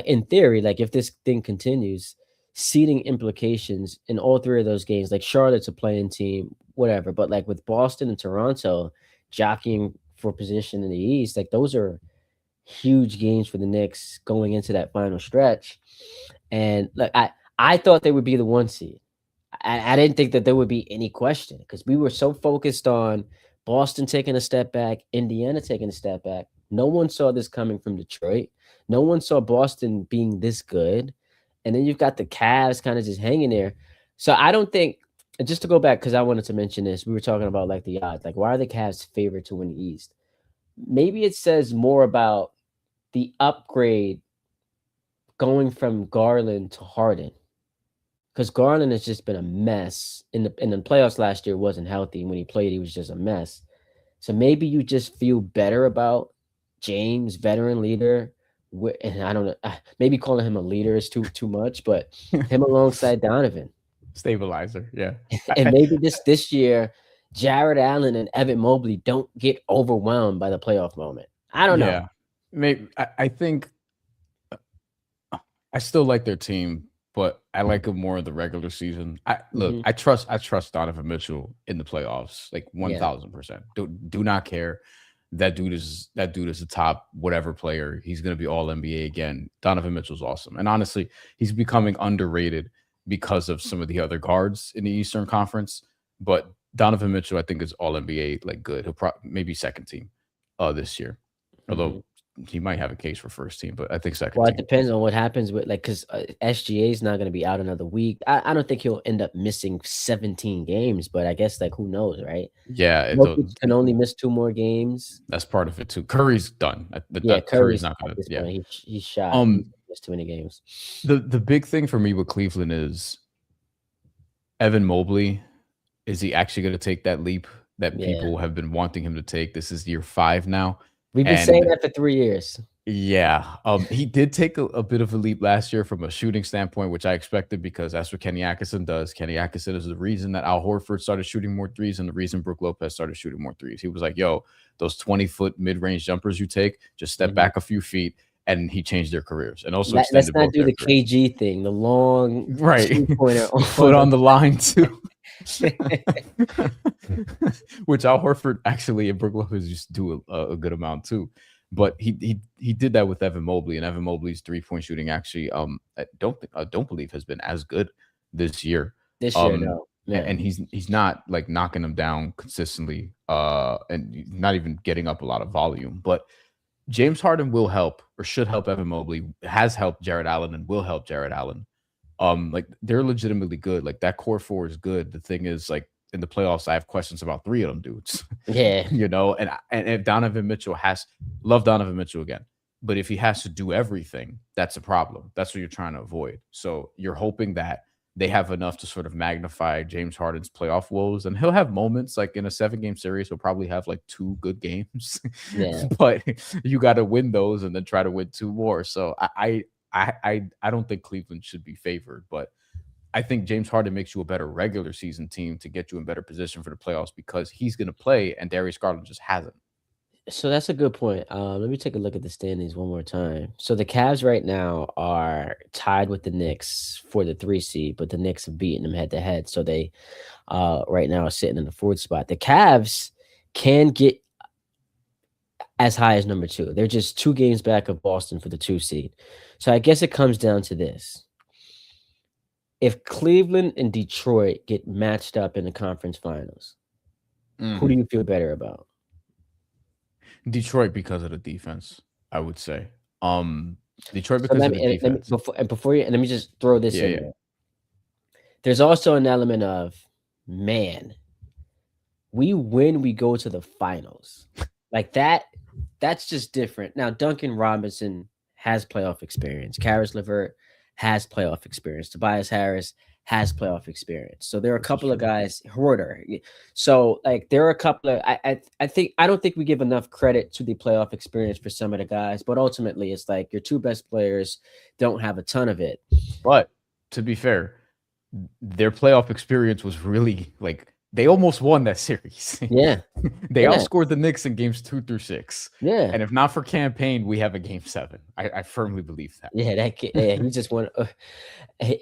In theory, like if this thing continues, seeding implications in all 3 of those games. Like Charlotte's a playing team, whatever. But like with Boston and Toronto jockeying for position in the East, like those are huge games for the Knicks going into that final stretch. And like I thought they would be the 1 seed. I didn't think that there would be any question because we were so focused on Boston taking a step back, Indiana taking a step back. No one saw this coming from Detroit. No one saw Boston being this good. and then you've got the Cavs kind of just hanging there. So I don't think, just to go back, because I wanted to mention this, we were talking about like the odds, like why are the Cavs favored to win the East? Maybe it says more about the upgrade going from Garland to Harden, because Garland has just been a mess in the playoffs last year. Wasn't healthy when he played; he was just a mess. So maybe you just feel better about James, veteran leader. And I don't know, maybe calling him a leader is too much, but him alongside Donovan. Stabilizer. Yeah. And maybe this year, Jared Allen and Evan Mobley don't get overwhelmed by the playoff moment. I don't know. Yeah. Maybe I think I still like their team, but I like them more in the regular season. Look, Mhm. I trust Donovan Mitchell in the playoffs, like Yeah. 1000%. Do not care. That dude is a top whatever player. He's gonna be all NBA again. Donovan Mitchell's awesome. And honestly, he's becoming underrated because of some of the other guards in the Eastern Conference. But Donovan Mitchell, I think, is all NBA like good. He'll maybe second team this year. Mhm. Although he might have a case for first team, but I think second Well, it team. depends on what happens with, like, because SGA is not going to be out another week. I don't think he'll end up missing 17 games, but I guess, like, who knows, right? Yeah, Jokic can only miss 2 more games. that's part of it too. Curry's done. Yeah, Curry's Curry's not at gonna. this Yeah. point, he's shot. He's Um. missed too many games. The big thing for me with Cleveland is Evan Mobley. Is he actually going to take that leap that Yeah. people have been wanting him to take? This is year 5 now, We've been saying and that for 3 years. yeah, he did take a bit of a leap last year from a shooting standpoint, which I expected because that's what Kenny Atkinson does. Kenny Atkinson is the reason that Al Horford started shooting more threes and the reason Brook Lopez started shooting more threes. He was like, yo, those 20-foot mid-range jumpers you take, just step Mhm. back a few feet, and he changed their careers and also Let's extended not both do their the careers. KG thing, the long Right. 2-pointer Foot on on the line too. the Which Al Horford actually and Brook Lopez used to do a good amount too. But he did that with Evan Mobley, and Evan Mobley's 3-point shooting actually I don't believe has been as good this year. this year, Um no. Yeah. and he's not like knocking them down consistently, and not even getting up a lot of volume. But James Harden will help or should help Evan Mobley, has helped Jared Allen and will help Jared Allen. Like they're legitimately good. Like that core four is good. The thing is, like in the playoffs, I have questions about 3 of them dudes. Yeah. And if Donovan Mitchell love Donovan Mitchell again, but if he has to do everything, that's a problem. That's what you're trying to avoid. So you're hoping that they have enough to sort of magnify James Harden's playoff woes, and he'll have moments like in a 7-game series. He'll probably have like 2 good games, Yeah. but you got to win those and then try to win 2 more. So I don't think Cleveland should be favored, but I think James Harden makes you a better regular season team to get you in better position for the playoffs because he's going to play and Darius Garland just hasn't. So that's a good point. Let me take a look at the standings one more time. So the Cavs right now are tied with the Knicks for the 3 seed, but the Knicks have beaten them head to head. So they right now are sitting in the 4th spot. The Cavs can get as high as number 2. They're just 2 games back of Boston for the 2 seed. So I guess it comes down to this. If Cleveland and Detroit get matched up in the conference finals, who do you feel better about? Detroit because of the defense, I would say. Detroit So because of the let me defense. before you, and let me just throw this Yeah, in yeah. there. There's also an element of, man, we win, we go to the finals. Like that's just different. Now, Duncan Robinson has playoff experience. Karis LeVert has playoff experience. Tobias Harris has playoff experience. So there are a This is couple of true. guys, Horder. So like there are a couple of I don't think we give enough credit to the playoff experience for some of the guys, but ultimately it's like your 2 best players don't have a ton of it. But to be fair, their playoff experience was really like they almost won that series. Yeah. They Yeah. outscored the Knicks in games 2 through 6. Yeah. And if not for campaign, we have a game 7. I firmly believe that. Yeah, that kid, yeah, he just won,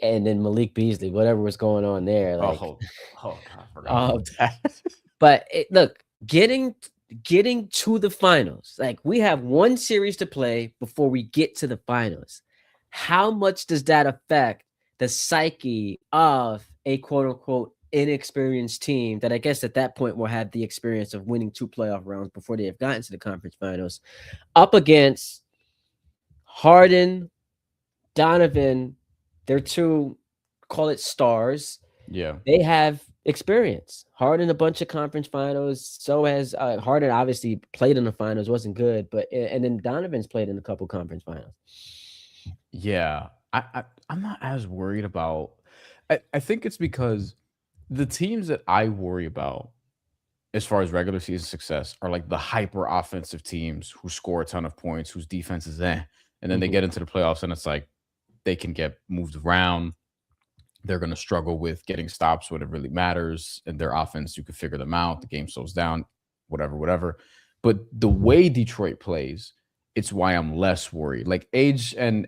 and then Malik Beasley, whatever was going on there, like, Oh God, I forgot uh, about that. but look, getting to the finals, like we have 1 series to play before we get to the finals. How much does that affect the psyche of a quote unquote inexperienced team that I guess at that point will have the experience of winning 2 playoff rounds before they have gotten to the conference finals up against Harden, Donovan, They're two, call it stars. Yeah. They have experience. Harden a bunch of conference finals. So has Harden obviously played in the finals, wasn't good, but and then Donovan's played in a couple conference finals. Yeah. I'm not as worried about I think it's because the teams that I worry about as far as regular season success are like the hyper offensive teams who score a ton of points, whose defense is and then they Mhm. get into the playoffs and it's like they can get moved around. They're going to struggle with getting stops when it really matters. And their offense, you can figure them out. The game slows down, whatever, whatever. But the way Detroit plays, it's why I'm less worried. Like age and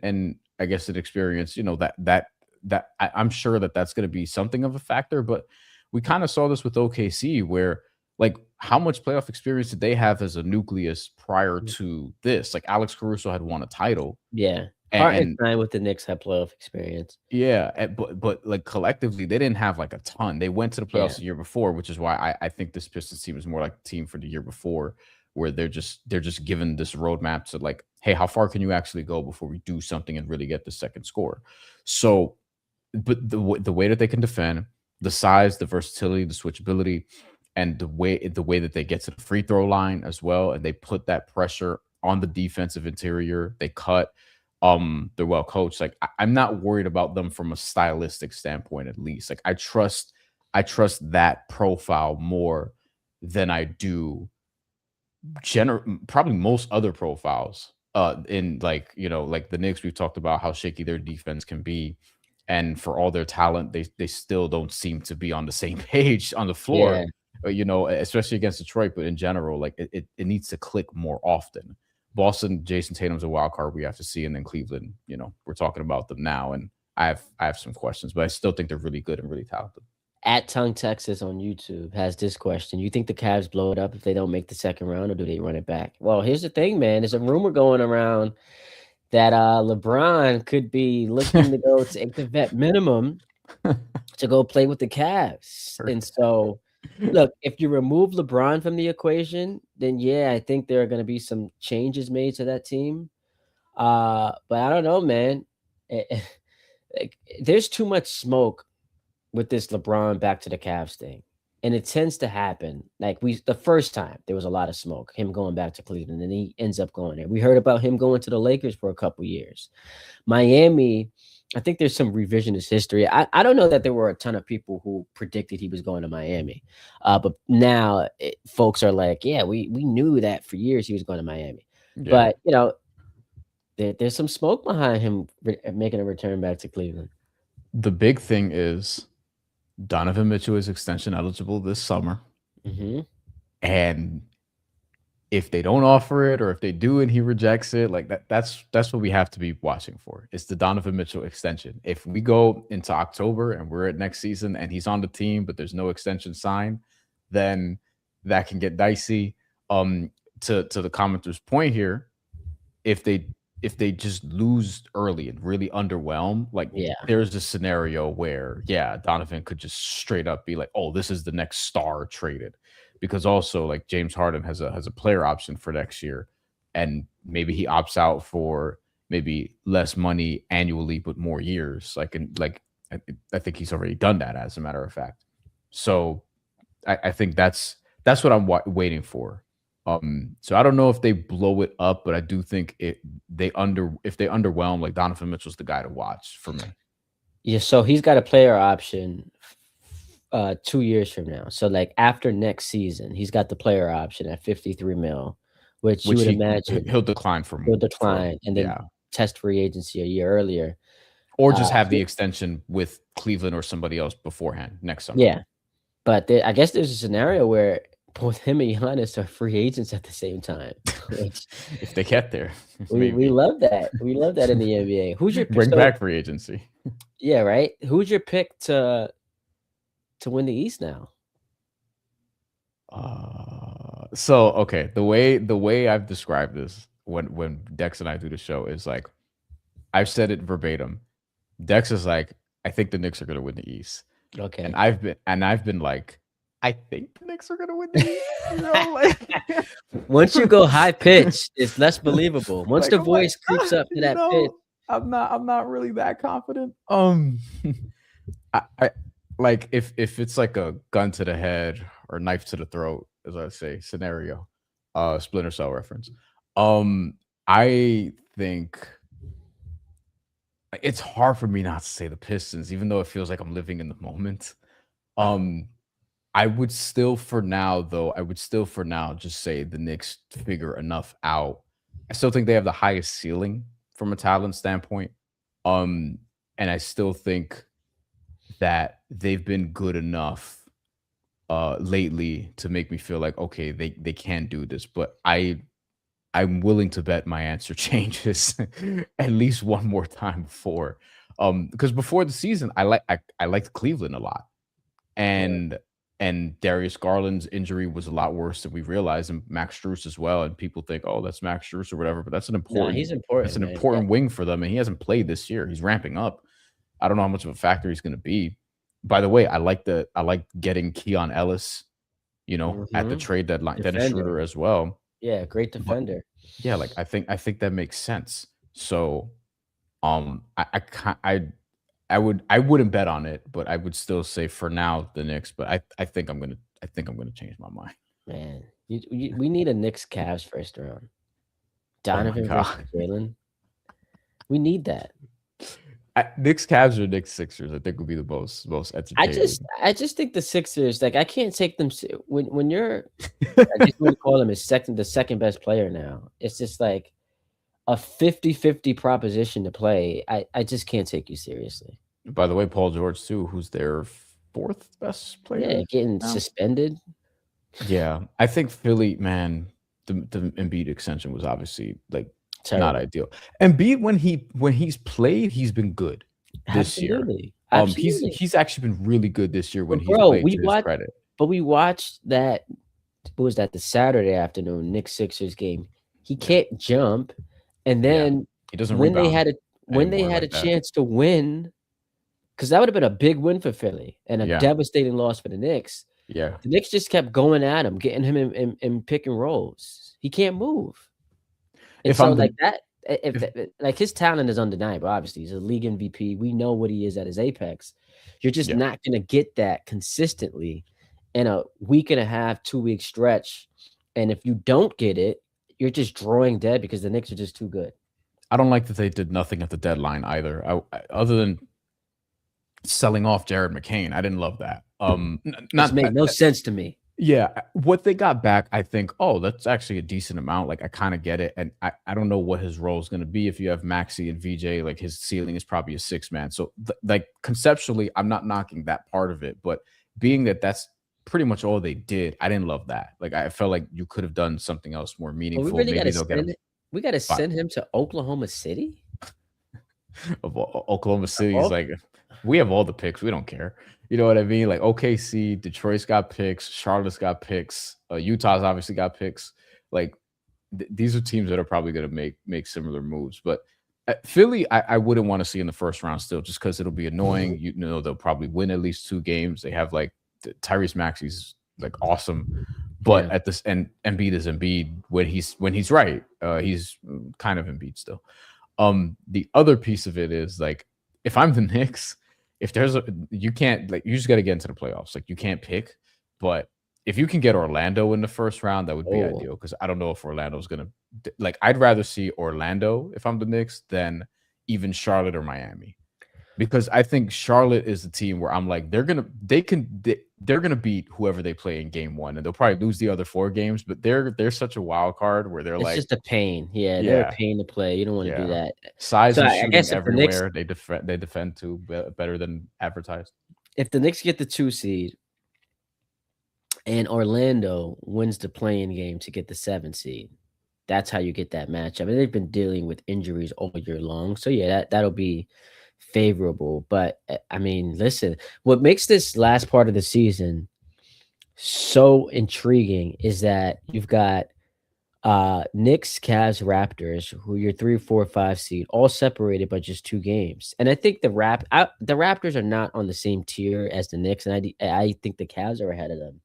I guess an experience, I'm sure that that's going to be something of a factor. But we kind of saw this with OKC, where like how much playoff experience did they have as a nucleus prior to this? Like Alex Caruso had won a title, Yeah. and Hartenstein with the Knicks had playoff experience. yeah, but like collectively, they didn't have like a ton. They went to the Yeah. playoffs the year before, which is why I think this Pistons team is more like the team for the year before, where they're just given this roadmap to like, hey, how far can you actually go before we do something and really get the second score? So, but the way that they can defend, the size, the versatility, the switchability, and the way that they get to the free throw line as well, and they put that pressure on the defensive interior. They cut. They're well coached. Like I'm not worried about them from a stylistic standpoint, at least. Like I trust that profile more than I do probably most other profiles. In like like the Knicks, we've talked about how shaky their defense can be, and for all their talent, they still don't seem to be on the same page on the floor. Yeah. Especially against Detroit, but in general, like it needs to click more often. Boston, Jason Tatum's a wild card we have to see, and then Cleveland, we're talking about them now, and I have some questions, but I still think they're really good and really talented. At Tongue Texas on YouTube has this question. You think the Cavs blow it up if they don't make the second round, or do they run it back? Well, here's the thing, man. There's a rumor going around that LeBron could be looking to go take the vet minimum to go play with the Cavs. And so, look, if you remove LeBron from the equation, then yeah, I think there are going to be some changes made to that team. But I don't know, man. Like, there's too much smoke with this LeBron back to the Cavs thing. And it tends to happen. Like the first time there was a lot of smoke, him going back to Cleveland, and he ends up going there. We heard about him going to the Lakers for a couple years. Miami, I think there's some revisionist history. I don't know that there were a ton of people who predicted he was going to Miami. But now folks are like, yeah, we knew that for years he was going to Miami. Yeah. But, there's some smoke behind him making a return back to Cleveland. The big thing is Donovan Mitchell is extension eligible this summer. Mm-hmm. And if they don't offer it, or if they do and he rejects it, like that's what we have to be watching for. It's the Donovan Mitchell extension. If we go into October and we're at next season and he's on the team, but there's no extension signed, then that can get dicey. To the commenter's point here, if they just lose early and really underwhelm, like there's a scenario where, Donovan could just straight up be like, oh, this is the next star traded. Because also like James Harden has a player option for next year, and maybe he opts out for maybe less money annually, but more years. I think he's already done that, as a matter of fact. So I think that's what I'm waiting for. So I don't know if they blow it up, but I do think if they underwhelm, like Donovan Mitchell's the guy to watch for me. Yeah, so he's got a player option 2 years from now. So like after next season, he's got the player option at 53 mil, which you would imagine he'll decline for more. He'll decline and then test free agency a year earlier. Or just have the extension with Cleveland or somebody else beforehand next summer. Yeah. But I guess there's a scenario where both him and Giannis are free agents at the same time. If they get there. We love that. We love that in the NBA. Who's your bring back free agency? Yeah, right. Who's your pick to win the East now? So okay, the way I've described this when Dex and I do the show is like, I've said it verbatim. Dex is like, I think the Knicks are going to win the East. Okay. And I've been like, I think the Knicks are going to win the East. Once you go high pitch, it's less believable. Once the voice creeps up to that pitch. I'm not really that confident. I like if it's like a gun to the head or knife to the throat, as I say, scenario, Splinter Cell reference. Um, I think it's hard for me not to say the Pistons, even though it feels like I'm living in the moment. Um, I would still for now, though, I would still for now just say the Knicks figure enough out. I still think they have the highest ceiling from a talent standpoint. Um, and I still think that they've been good enough lately to make me feel like okay, they can do this. But I'm willing to bet my answer changes at least one more time before. Because before the season, I liked Cleveland a lot. Yeah. And Darius Garland's injury was a lot worse than we realized, and Max Strus as well. And people think, oh, that's Max Strus or whatever, but Nah, he's important, that's an man. Yeah. important wing for them, and he hasn't played this year. He's ramping up. I don't know how much of a factor he's going to be. By the way, I like getting Keon Ellis, at the Mhm. trade deadline, Dennis Defender. Schroeder as well. Yeah, great But defender. yeah, like I think that makes sense. So I ca- I wouldn't bet on it, but I would still say for now the Knicks. But I think I'm gonna change my mind. Man, we need a Knicks Cavs first round. Oh my Donovan versus god, Jalen. We need that. Knicks Cavs or Knicks Sixers. I think would be the most entertaining. I just think the Sixers, like I can't take them when you're I guess you would call him his the second best player now. It's just like a 50-50 proposition to play. I just can't take you seriously. By the way, Paul George too, who's their fourth best Yeah, player getting now. suspended. Yeah, I think Philly, man, the Embiid extension was obviously like not Terrible. ideal. Embiid when he's played, he's been good this year. Absolutely. Absolutely. He's actually been really good this year when But he's bro, played to his credit. we watched that what was that, the Saturday afternoon Knicks Sixers game. He Yeah, can't jump. And yeah. then He doesn't when they rebound had a when they anymore had a like that. chance to win, because that would have been a big win for Philly and a Yeah, devastating loss for the Knicks. yeah. The Knicks just kept going at him, getting him in pick and rolls. He can't move. And If so I'm like the that, if if like his talent is undeniable, obviously. He's a league MVP. We know what he is at his apex. You're just yeah, not gonna get that consistently in a week and a half, 2 week stretch. And if you don't get it, you're just drawing dead because the Knicks are just too good. I don't like that they did nothing at the deadline either. Other than selling off Jared McCain, I didn't love that. Which Not made no sense to me. Yeah, what they got back, I think, oh, that's actually a decent amount. Like I kind of get it. And I don't know what his role is going to be. If you have Maxi and VJ, like his ceiling is probably a six man. So like conceptually, I'm not knocking that part of it, but being that that's pretty much all they did, I didn't love that. Like I felt like you could have done something else more But we meaningful. really Maybe gotta they'll get him we gotta five. send him to Oklahoma City? Of Oklahoma City's Oh, like we have all the picks. We don't care. You know what I mean? Like OKC, Detroit's got picks, Charlotte's got picks, Utah's obviously got picks. Like these are teams that are probably going to make similar moves. But Philly, I wouldn't want to see in the first round still, just because it'll be annoying. You know, they'll probably win at least 2 games. They have like Tyrese Maxey's like awesome, but yeah. at this and Embiid is Embiid when he's right. He's kind of Embiid still. The other piece of it is like if I'm the Knicks, if there's a you can't like you just got to get into the playoffs. Like you can't pick, but if you can get Orlando in the first round, that would be Oh, ideal because I don't know if Orlando's gonna like. I'd rather see Orlando if I'm the Knicks than even Charlotte or Miami because I think Charlotte is the team where I'm like they're gonna beat whoever they play in game one and they'll probably lose the other 4 games, but they're such a wild card where they're it's like just a pain. Yeah, they're a yeah pain to play. You don't want to do yeah that. size So and I shooting guess everywhere. They defend too better than advertised. if the Knicks get the 2 seed and Orlando wins the playing game to get the 7 seed, that's how you get that matchup. And they've been dealing with injuries all year long. So yeah, that'll be favorable. But I mean, listen, what makes this last part of the season so intriguing is that you've got Knicks, Cavs, Raptors, who are your 3, 4, 5 seed, all separated by just 2 games. And I think the Raptors are not on the same tier as the Knicks, and I think the Cavs are ahead of them.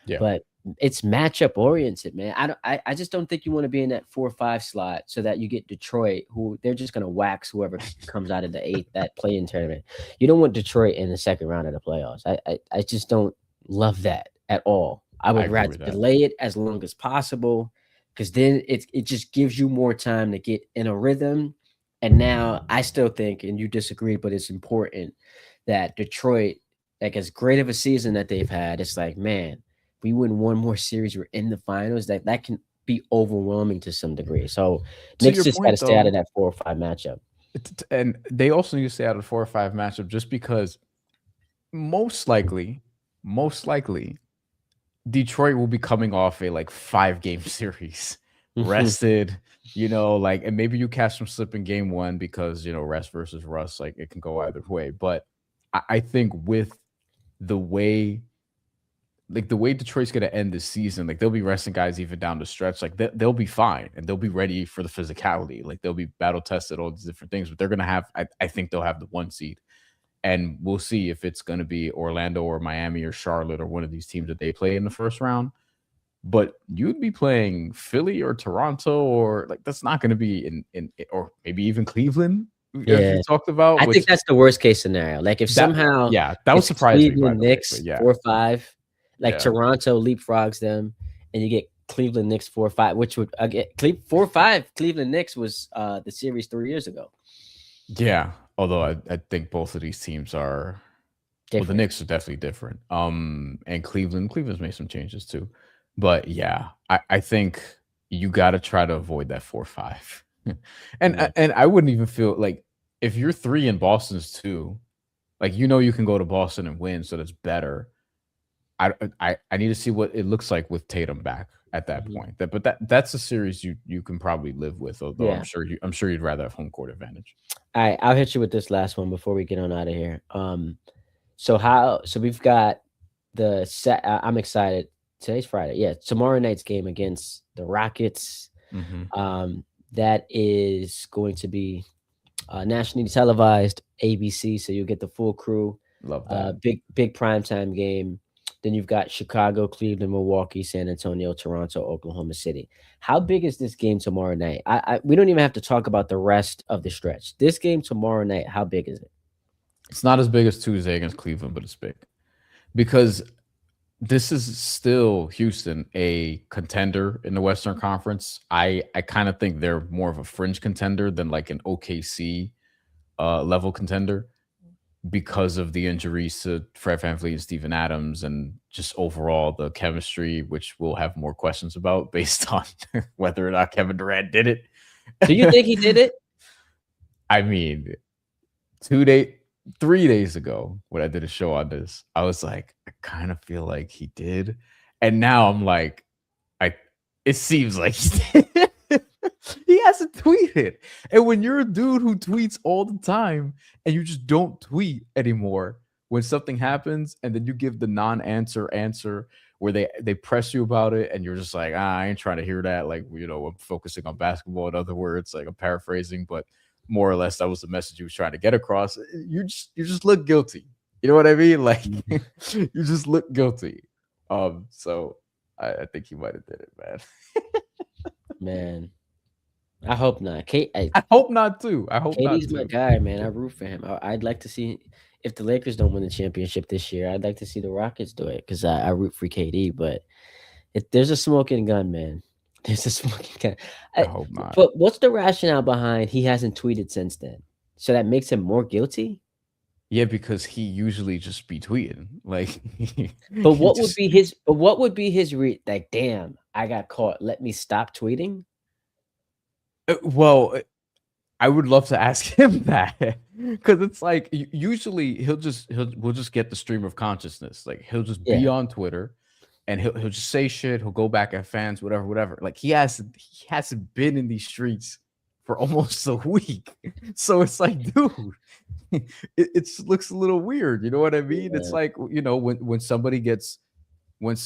Yeah, But it's matchup oriented, man. I just don't think you want to be in that 4 or 5 slot so that you get Detroit, who they're just gonna wax whoever comes out of the 8th that play-in tournament. You don't want Detroit in the second round of the playoffs. I just don't love that at all. I I would agree rather with that. delay it as long as possible because then it just gives you more time to get in a rhythm. And now I still think, and you disagree, but it's important that Detroit, like as great of a season that they've had, it's like, man, we win one more series, we're in the finals. That can be overwhelming to some degree. So To Knicks your just got to point, stay out of though, that 4 or 5 matchup. and they also need to stay out of 4 or 5 matchup just because most likely, most likely, Detroit will be coming off a like 5 game series, Mhm. rested, like, and maybe you catch them slip in game one because rest versus rust, like it can go either way. But I think with the way, like the way Detroit's going to end this season, like they'll be resting guys even down the stretch, like they'll be fine and they'll be ready for the physicality, like they'll be battle tested, all these different things. But they're going to have, I think they'll have the 1 seed, and we'll see if it's going to be Orlando or Miami or Charlotte or one of these teams that they play in the first round. But you'd be playing Philly or Toronto, or like that's not going to be in or maybe even Cleveland, as we Yeah. talked about. I think Which that's the worst case scenario. Like if that somehow yeah, that would it's surprise me, by Cleveland the way. But Knicks yeah, 4 or 5, like yeah, Toronto leapfrogs them, and you get Cleveland Knicks 4 or 5, which would get 4 or 5. Cleveland Knicks was the series 3 years ago. yeah. Although I think both of these teams are, well, the Different. Knicks are definitely different. And Cleveland's made some changes too. But yeah, I think you got to try to avoid that 4-5. and Yeah. and I wouldn't even feel like, if you're 3 and Boston's 2, like you can go to Boston and win, so that's better. I need to see what it looks like with Tatum back at that Mhm. point. That's a series you can probably live with, although Yeah. I'm sure you'd rather have home court advantage. All right, I'll hit you with this last one before we get on out of here. So we've got the set. I'm excited. Today's Friday. Yeah, tomorrow night's game against the Rockets. Mhm. That is going to be nationally televised, ABC. So you'll get the full crew. Love that. Big primetime game. Then you've got Chicago, Cleveland, Milwaukee, San Antonio, Toronto, Oklahoma City. How big is this game tomorrow night? We don't even have to talk about the rest of the stretch. This game tomorrow night, how big is it? It's not as big as Tuesday against Cleveland, but it's big because this is still Houston, a contender in the Western Conference. I kind of think they're more of a fringe contender than like an OKC level contender, because of the injuries to Fred VanVleet and Steven Adams, and just overall the chemistry, which we'll have more questions about based on whether or not Kevin Durant did Do you it. think he did it? I mean, 2 day, 3 days ago, when I did a show on this, I was like, I kind of feel like he did, and now I'm like, I. It seems like he did. He hasn't tweeted, and when you're a dude who tweets all the time, and you just don't tweet anymore when something happens, and then you give the non-answer answer where they press you about it, and you're just like, I ain't trying to hear that. Like, I'm focusing on basketball. In other words, like I'm paraphrasing, but more or less that was the message he was trying to get across. You just look guilty. You know what I mean? Like Mhm. you just look guilty. So I think he might have did it, man. Man, I hope not. I hope not too. I hope not KD's my too. guy, man. I root for him. I'd like to see if the Lakers don't win the championship this year. I'd like to see the Rockets do it because I root for KD. But there's a smoking gun, man. There's a smoking gun. I I, hope not. but what's the rationale behind he hasn't tweeted since then? So that makes him more guilty. Yeah, because he usually just be tweeting. Like But he what would just be his? But what would be his like? Damn, I got caught. Let me stop tweeting. well, I would love to ask him that, because it's like usually we'll just get the stream of consciousness. Like he'll just be Yeah, on Twitter, and he'll just say shit. He'll go back at fans, whatever, whatever. Like he hasn't been in these streets for almost a week, so it's like, dude, it looks a little weird. You know what I mean? It's yeah, like, when somebody gets, when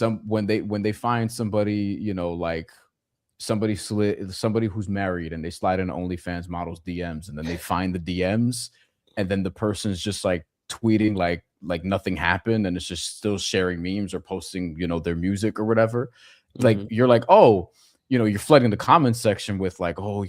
they find somebody, like somebody who's married, and they slide in OnlyFans models DMs, and then they find the DMs, and then the person's just like tweeting like like nothing happened and it's just still sharing memes or posting, their music or whatever. Like Mhm. you're like, oh, you're flooding the comments section with like, oh,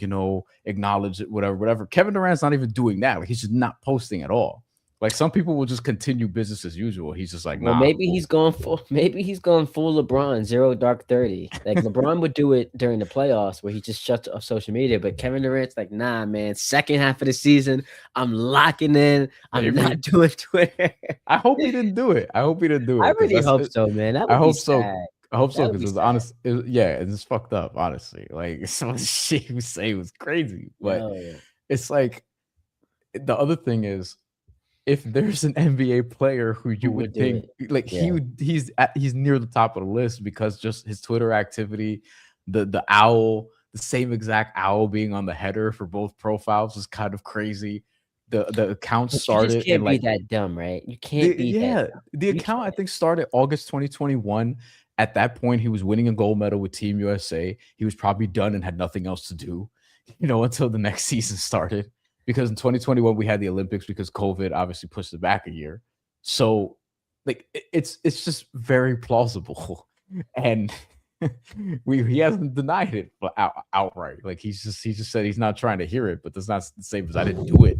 acknowledge it, whatever, whatever. Kevin Durant's not even doing that. Like he's just not posting at all. Like some people will just continue business as usual. He's just like, Well, nah, I'm maybe cool. he's going full maybe he's going full LeBron, 0 dark 30. Like, LeBron would do it during the playoffs where he just shuts off social media, but Kevin Durant's like, "Nah, man, second half of the season, I'm locking in. I'm Maybe. not doing Twitter." I hope he didn't do it. I hope he didn't do I it because really that's hope it. so, man. That I would be hope so. sad. I hope That so would because be it was sad. honest. Yeah, it's fucked up. Honestly, like some of the shit he was saying was crazy. But Yo, it's like the other thing is if there's an NBA player who who you would would do think it? like Yeah. he's near the top of the list because just his Twitter activity, the owl, the same exact owl being on the header for both profiles is kind of crazy. The account But you just started and can't be like that dumb, right? You can't be that dumb. the You account I can't. think started August 2021. At that point, he was winning a gold medal with Team USA. He was probably done and had nothing else to do, until the next season started. Because in 2021 we had the Olympics because COVID obviously pushed it back a year. So, like, it's just very plausible, and he hasn't denied it outright. Like he just said he's not trying to hear it, but that's not the same as I didn't do it.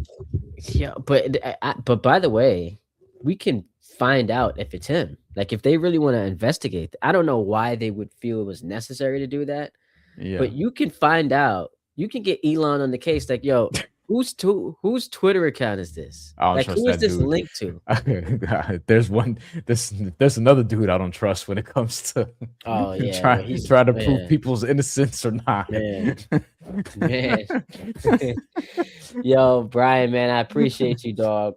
Yeah, but by the way, we can find out if it's him. Like, if they really wanna investigate, I don't know why they would feel it was necessary to do that, Yeah. but you can find out. You can get Elon on the case like, "Yo, whose Twitter account is this? I don't Like, trust who is that this dude. linked to?" There's one. There's another dude I don't trust when it comes to Oh, yeah, well, trying he's trying to prove man, people's innocence or not. man, man. Yo, Brian, man, I appreciate you, dog.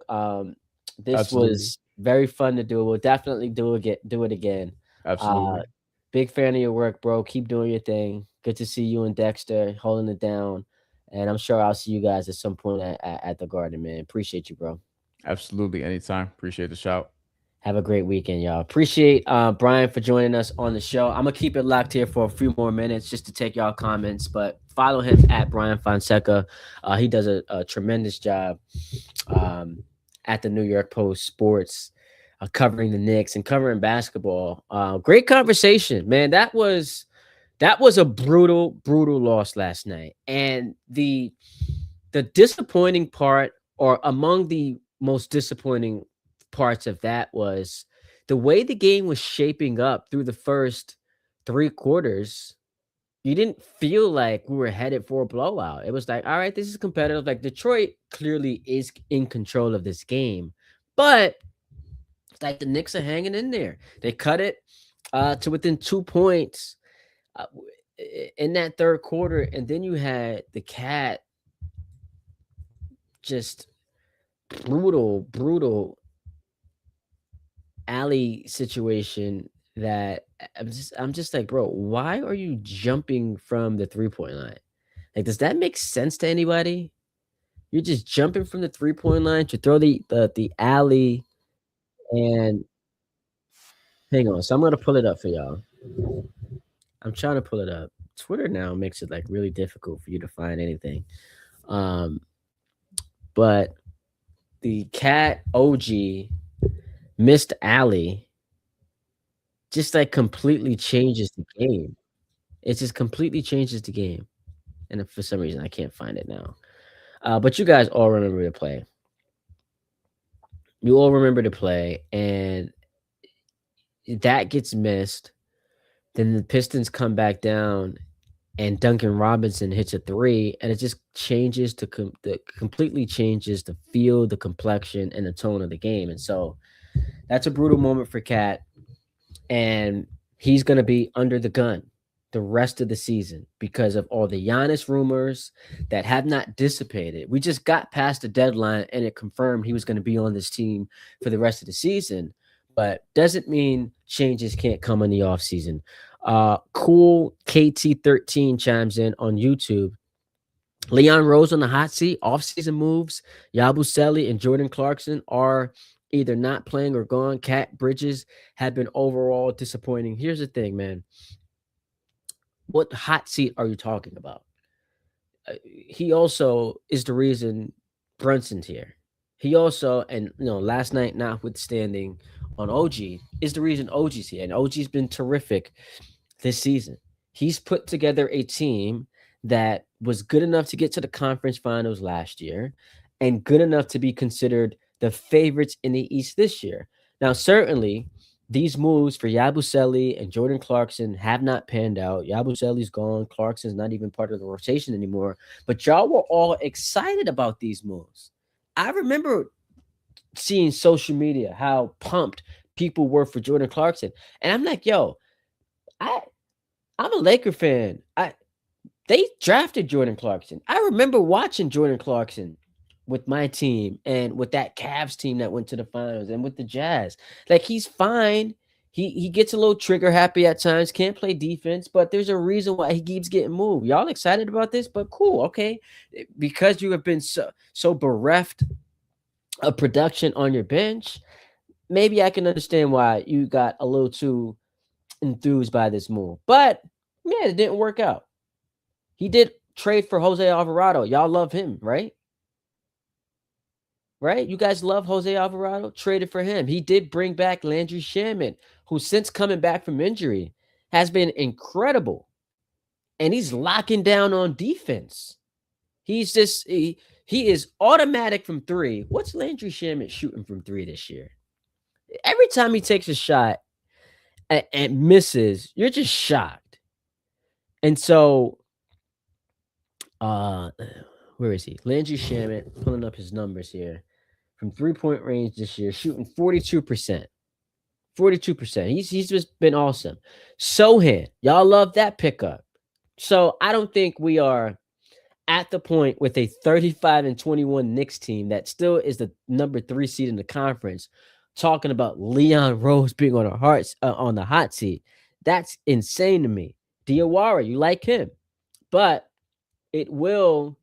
This Absolutely, was very fun to do. We'll definitely do it again. Uh, absolutely, big fan of your work, bro. Keep doing your thing. Good to see you and Dexter holding it down. And I'm sure I'll see you guys at some point at the Garden, man. Appreciate you, bro. absolutely. Anytime. Appreciate the shout. Have a great weekend, y'all. Appreciate Brian for joining us on the show. I'm gonna keep it locked here for a few more minutes just to take y'all comments, but follow him at Bryan Fonseca. He does a tremendous job at the New York Post Sports, covering the Knicks and covering basketball. Great conversation, man. That was a brutal loss last night, and the disappointing part, or among the most disappointing parts of that, was the way the game was shaping up through the first 3 quarters. You didn't feel like we were headed for a blowout. It was like, all right, this is competitive. Like, Detroit clearly is in control of this game, but it's like the Knicks are hanging in there. They cut it to within 2 points in that third quarter, and then you had the Cat just brutal alley situation that I'm just like, bro, why are you jumping from the 3-point line? Like, does that make sense to anybody? You're just jumping from the 3-point line to throw the alley. And hang on, so I'm gonna pull it up for y'all. I'm trying to pull it up. Twitter now makes it like really difficult for you to find anything. Um, but the Cat OG missed alley just like completely changes the game. It just completely changes the game. And if for some reason I can't find it now. But you guys all remember the play. You all remember the play, and that gets missed. Then the Pistons come back down, and Duncan Robinson hits a three, and it just changes completely changes the feel, the complexion, and the tone of the game. And so that's a brutal moment for Cat, and he's going to be under the gun the rest of the season because of all the Giannis rumors that have not dissipated. We just got past the deadline and it confirmed he was going to be on this team for the rest of the season, but doesn't mean changes can't come in the offseason. Cool KT13 chimes in on YouTube. Leon Rose on the hot seat, offseason moves. Yabusele and Jordan Clarkson are either not playing or gone. Cat Bridges have been overall disappointing. Here's the thing, man. What hot seat are you talking about? He also is the reason Brunson's here. He also, and last night notwithstanding on OG, is the reason OG's here. And OG's been terrific this season. He's put together a team that was good enough to get to the conference finals last year and good enough to be considered the favorites in the East this year. Now, certainly, these moves for Yabusele and Jordan Clarkson have not panned out. Yabusele's gone. Clarkson's not even part of the rotation anymore. But y'all were all excited about these moves. I remember seeing social media how pumped people were for Jordan Clarkson. And I'm like, yo, I I'm a Laker fan. They drafted Jordan Clarkson. I remember watching Jordan Clarkson with my team and with that Cavs team that went to the finals and with the Jazz. Like he's fine. He gets a little trigger happy at times, can't play defense, but there's a reason why he keeps getting moved. Y'all excited about this? But cool, okay. Because you have been so bereft of production on your bench, maybe I can understand why you got a little too enthused by this move. But yeah, it didn't work out. He did trade for Jose Alvarado. Y'all love him, right? Right? You guys love Jose Alvarado? Traded for him. He did bring back Landry Shamet, who since coming back from injury has been incredible. And he's locking down on defense. He's just he is automatic from three. What's Landry Shamet shooting from three this year? Every time he takes a shot and misses, you're just shocked. And so where is he? Landry Shamet, pulling up his numbers here. From 3-point range this year, shooting 42%. 42%. He's just been awesome. Sohan, y'all love that pickup. So I don't think we are at the point with a 35-21 Knicks team that still is the number 3 seed in the conference, talking about Leon Rose being on the hot seat. That's insane to me. Diawara, you like him, but it will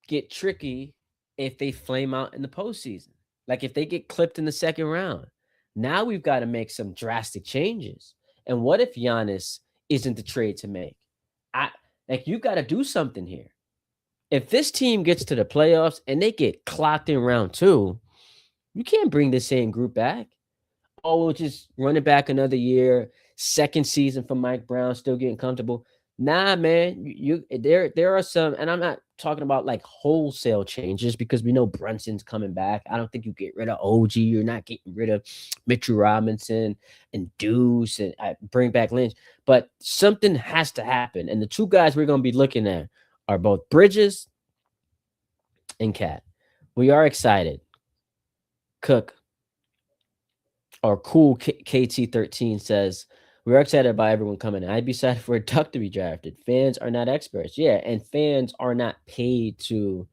get tricky if they flame out in the postseason. Like if they get clipped in the second round. Now we've got to make some drastic changes. And what if Giannis isn't the trade to make? You got to do something here. If this team gets to the playoffs and they get clocked in round 2, you can't bring the same group back. Oh, we'll just run it back another year. Second season for Mike Brown, still getting comfortable. Nah, man, there are some, and I'm not talking about like wholesale changes because we know Brunson's coming back. I don't think you get rid of OG. You're not getting rid of Mitchell Robinson and Deuce and bring back Lynch. But something has to happen. And the two guys we're going to be looking at are both Bridges and Cat. We are excited. Cook or Cool KT13 says, we're excited by everyone coming in. I'd be excited for a Duck to be drafted. Fans are not experts. Yeah, and fans are not paid to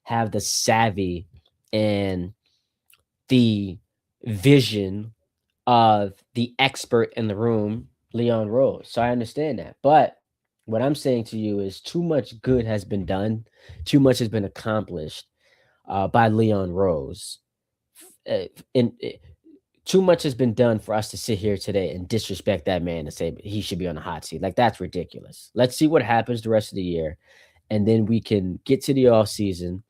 have the savvy and the vision of the expert in the room, Leon Rose. So I understand that. But what I'm saying to you is too much good has been done. Too much has been accomplished by Leon Rose. Too much has been done for us to sit here today and disrespect that man and say he should be on the hot seat. Like, that's ridiculous. Let's see what happens the rest of the year. And then we can get to the off season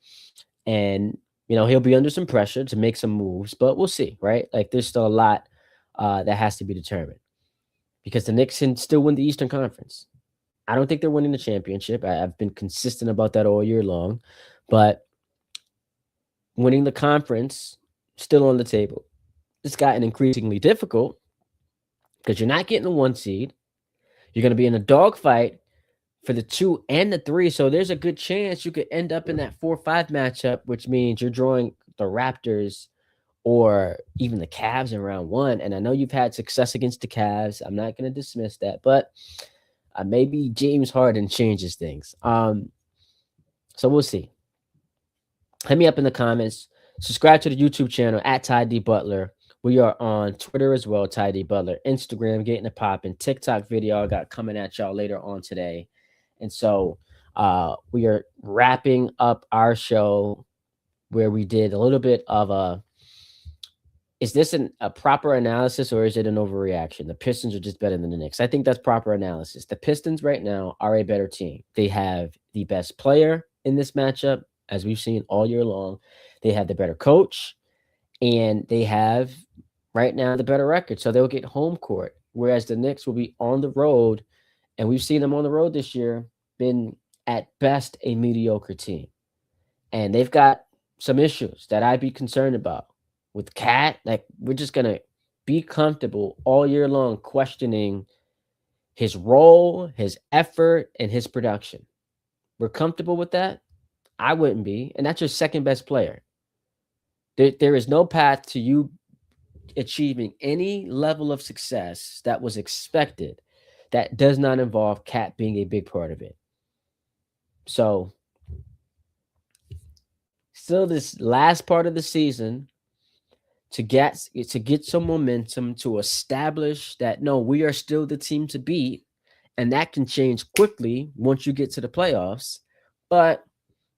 and, he'll be under some pressure to make some moves, but we'll see, right? Like, there's still a lot that has to be determined because the Knicks can still win the Eastern Conference. I don't think they're winning the championship. I've been consistent about that all year long, but winning the conference still on the table. It's gotten increasingly difficult because you're not getting the 1 seed. You're going to be in a dogfight for the 2 and the 3. So there's a good chance you could end up in that 4-5 matchup, which means you're drawing the Raptors or even the Cavs in round 1. And I know you've had success against the Cavs. I'm not going to dismiss that, but maybe James Harden changes things. So we'll see. Hit me up in the comments. Subscribe to the YouTube channel at Ty D Butler. We are on Twitter as well, Ty D Butler. Instagram, getting it popping. TikTok video I got coming at y'all later on today. And so we are wrapping up our show where we did a little bit of is this a proper analysis or is it an overreaction? The Pistons are just better than the Knicks. I think that's proper analysis. The Pistons right now are a better team. They have the best player in this matchup as we've seen all year long. They have the better coach, and they have right now the better record. So they'll get home court, whereas the Knicks will be on the road. And we've seen them on the road this year, been at best a mediocre team. And they've got some issues that I'd be concerned about with Cat. Like, we're just going to be comfortable all year long questioning his role, his effort, and his production. We're comfortable with that? I wouldn't be. And that's your second best player. There is no path to you achieving any level of success that was expected that does not involve Cat being a big part of it. So, still this last part of the season to get some momentum, to establish that no, we are still the team to beat, and that can change quickly once you get to the playoffs. But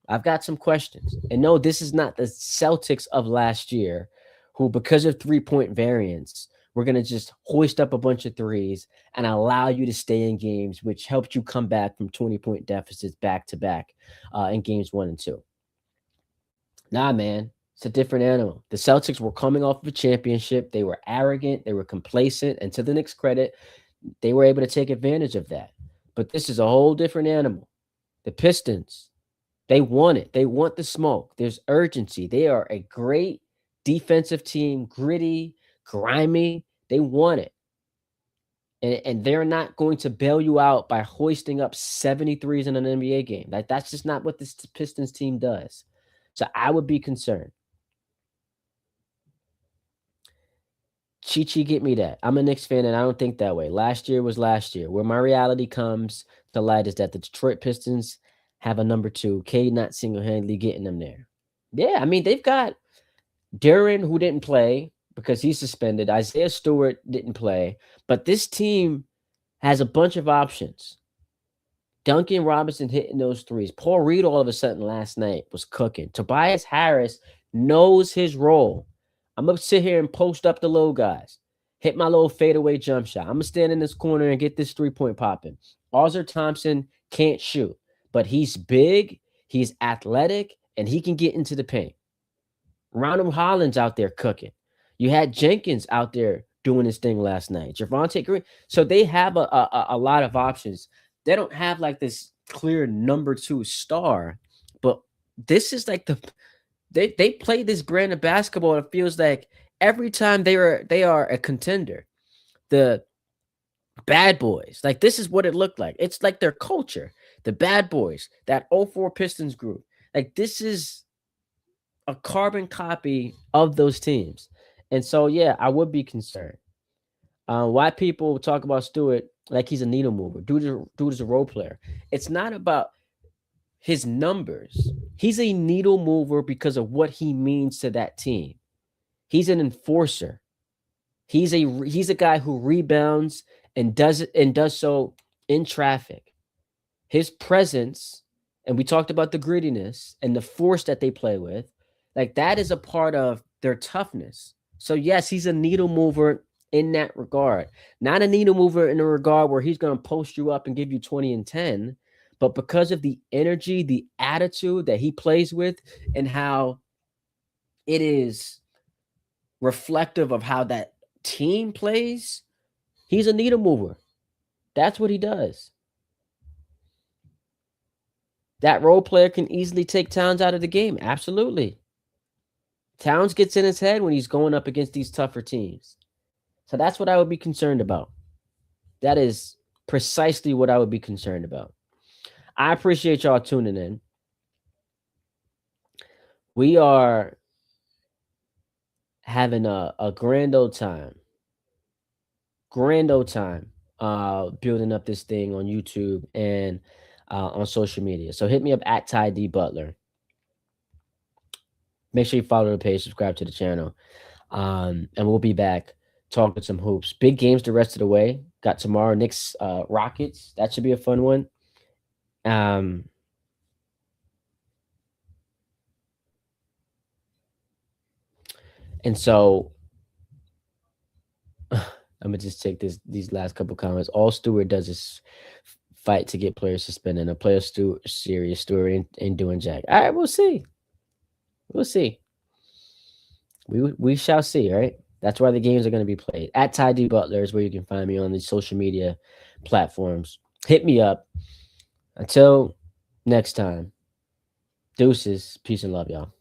I've got some questions. And no, this is not the Celtics of last year, who, because of 3-point variance, we're going to just hoist up a bunch of threes and allow you to stay in games, which helped you come back from 20-point deficits back to back in games 1 and 2. Nah, man, it's a different animal. The Celtics were coming off of a championship. They were arrogant. They were complacent. And to the Knicks' credit, they were able to take advantage of that. But this is a whole different animal. The Pistons, they want it. They want the smoke. There's urgency. They are a great defensive team, gritty, grimy. They want it. And they're not going to bail you out by hoisting up 73s in an NBA game. Like, that's just not what this Pistons team does. So I would be concerned. Chi, get me that. I'm a Knicks fan, and I don't think that way. Last year was last year. Where my reality comes to light is that the Detroit Pistons have a number 2. Cade not single-handedly getting them there. Yeah, I mean, they've got Duren, who didn't play because he's suspended. Isaiah Stewart didn't play. But this team has a bunch of options. Duncan Robinson hitting those threes. Paul Reed all of a sudden last night was cooking. Tobias Harris knows his role. I'm going to sit here and post up the low guys. Hit my little fadeaway jump shot. I'm going to stand in this corner and get this 3-point popping. Arthur Thompson can't shoot, but he's big, he's athletic, and he can get into the paint. Ronald Hollins out there cooking. You had Jenkins out there doing his thing last night. Javonte Green. So they have a lot of options. They don't have like this clear number 2 star, but this is like they play this brand of basketball. It feels like every time they are a contender. The bad boys, like, this is what it looked like. It's like their culture. The bad boys, that 04 Pistons group. Like, this is a carbon copy of those teams. And so, yeah, I would be concerned. Why people talk about Stewart like he's a needle mover. Dude is a role player. It's not about his numbers. He's a needle mover because of what he means to that team. He's an enforcer. He's a guy who rebounds and does so in traffic. His presence, and we talked about the grittiness and the force that they play with, like, that is a part of their toughness. So yes, he's a needle mover in that regard. Not a needle mover in a regard where he's going to post you up and give you 20 and 10, but because of the energy, the attitude that he plays with, and how it is reflective of how that team plays, he's a needle mover. That's what he does. That role player can easily take Towns out of the game. Absolutely. Towns gets in his head when he's going up against these tougher teams. So that's what I would be concerned about. That is precisely what I would be concerned about. I appreciate y'all tuning in. We are having a grand old time. Building up this thing on YouTube and on social media. So hit me up at Ty D Butler. Make sure you follow the page, subscribe to the channel. And we'll be back talking some hoops. Big games the rest of the way. Got tomorrow, Knicks, Rockets. That should be a fun one. And so I'm gonna just take these last couple comments. All Stewart does is fight to get players suspended, a player serious story ain't doing jack. All right, we'll see. We'll see. We shall see, right? That's why the games are going to be played. At Ty D Butler is where you can find me on the social media platforms. Hit me up. Until next time, deuces, peace and love, y'all.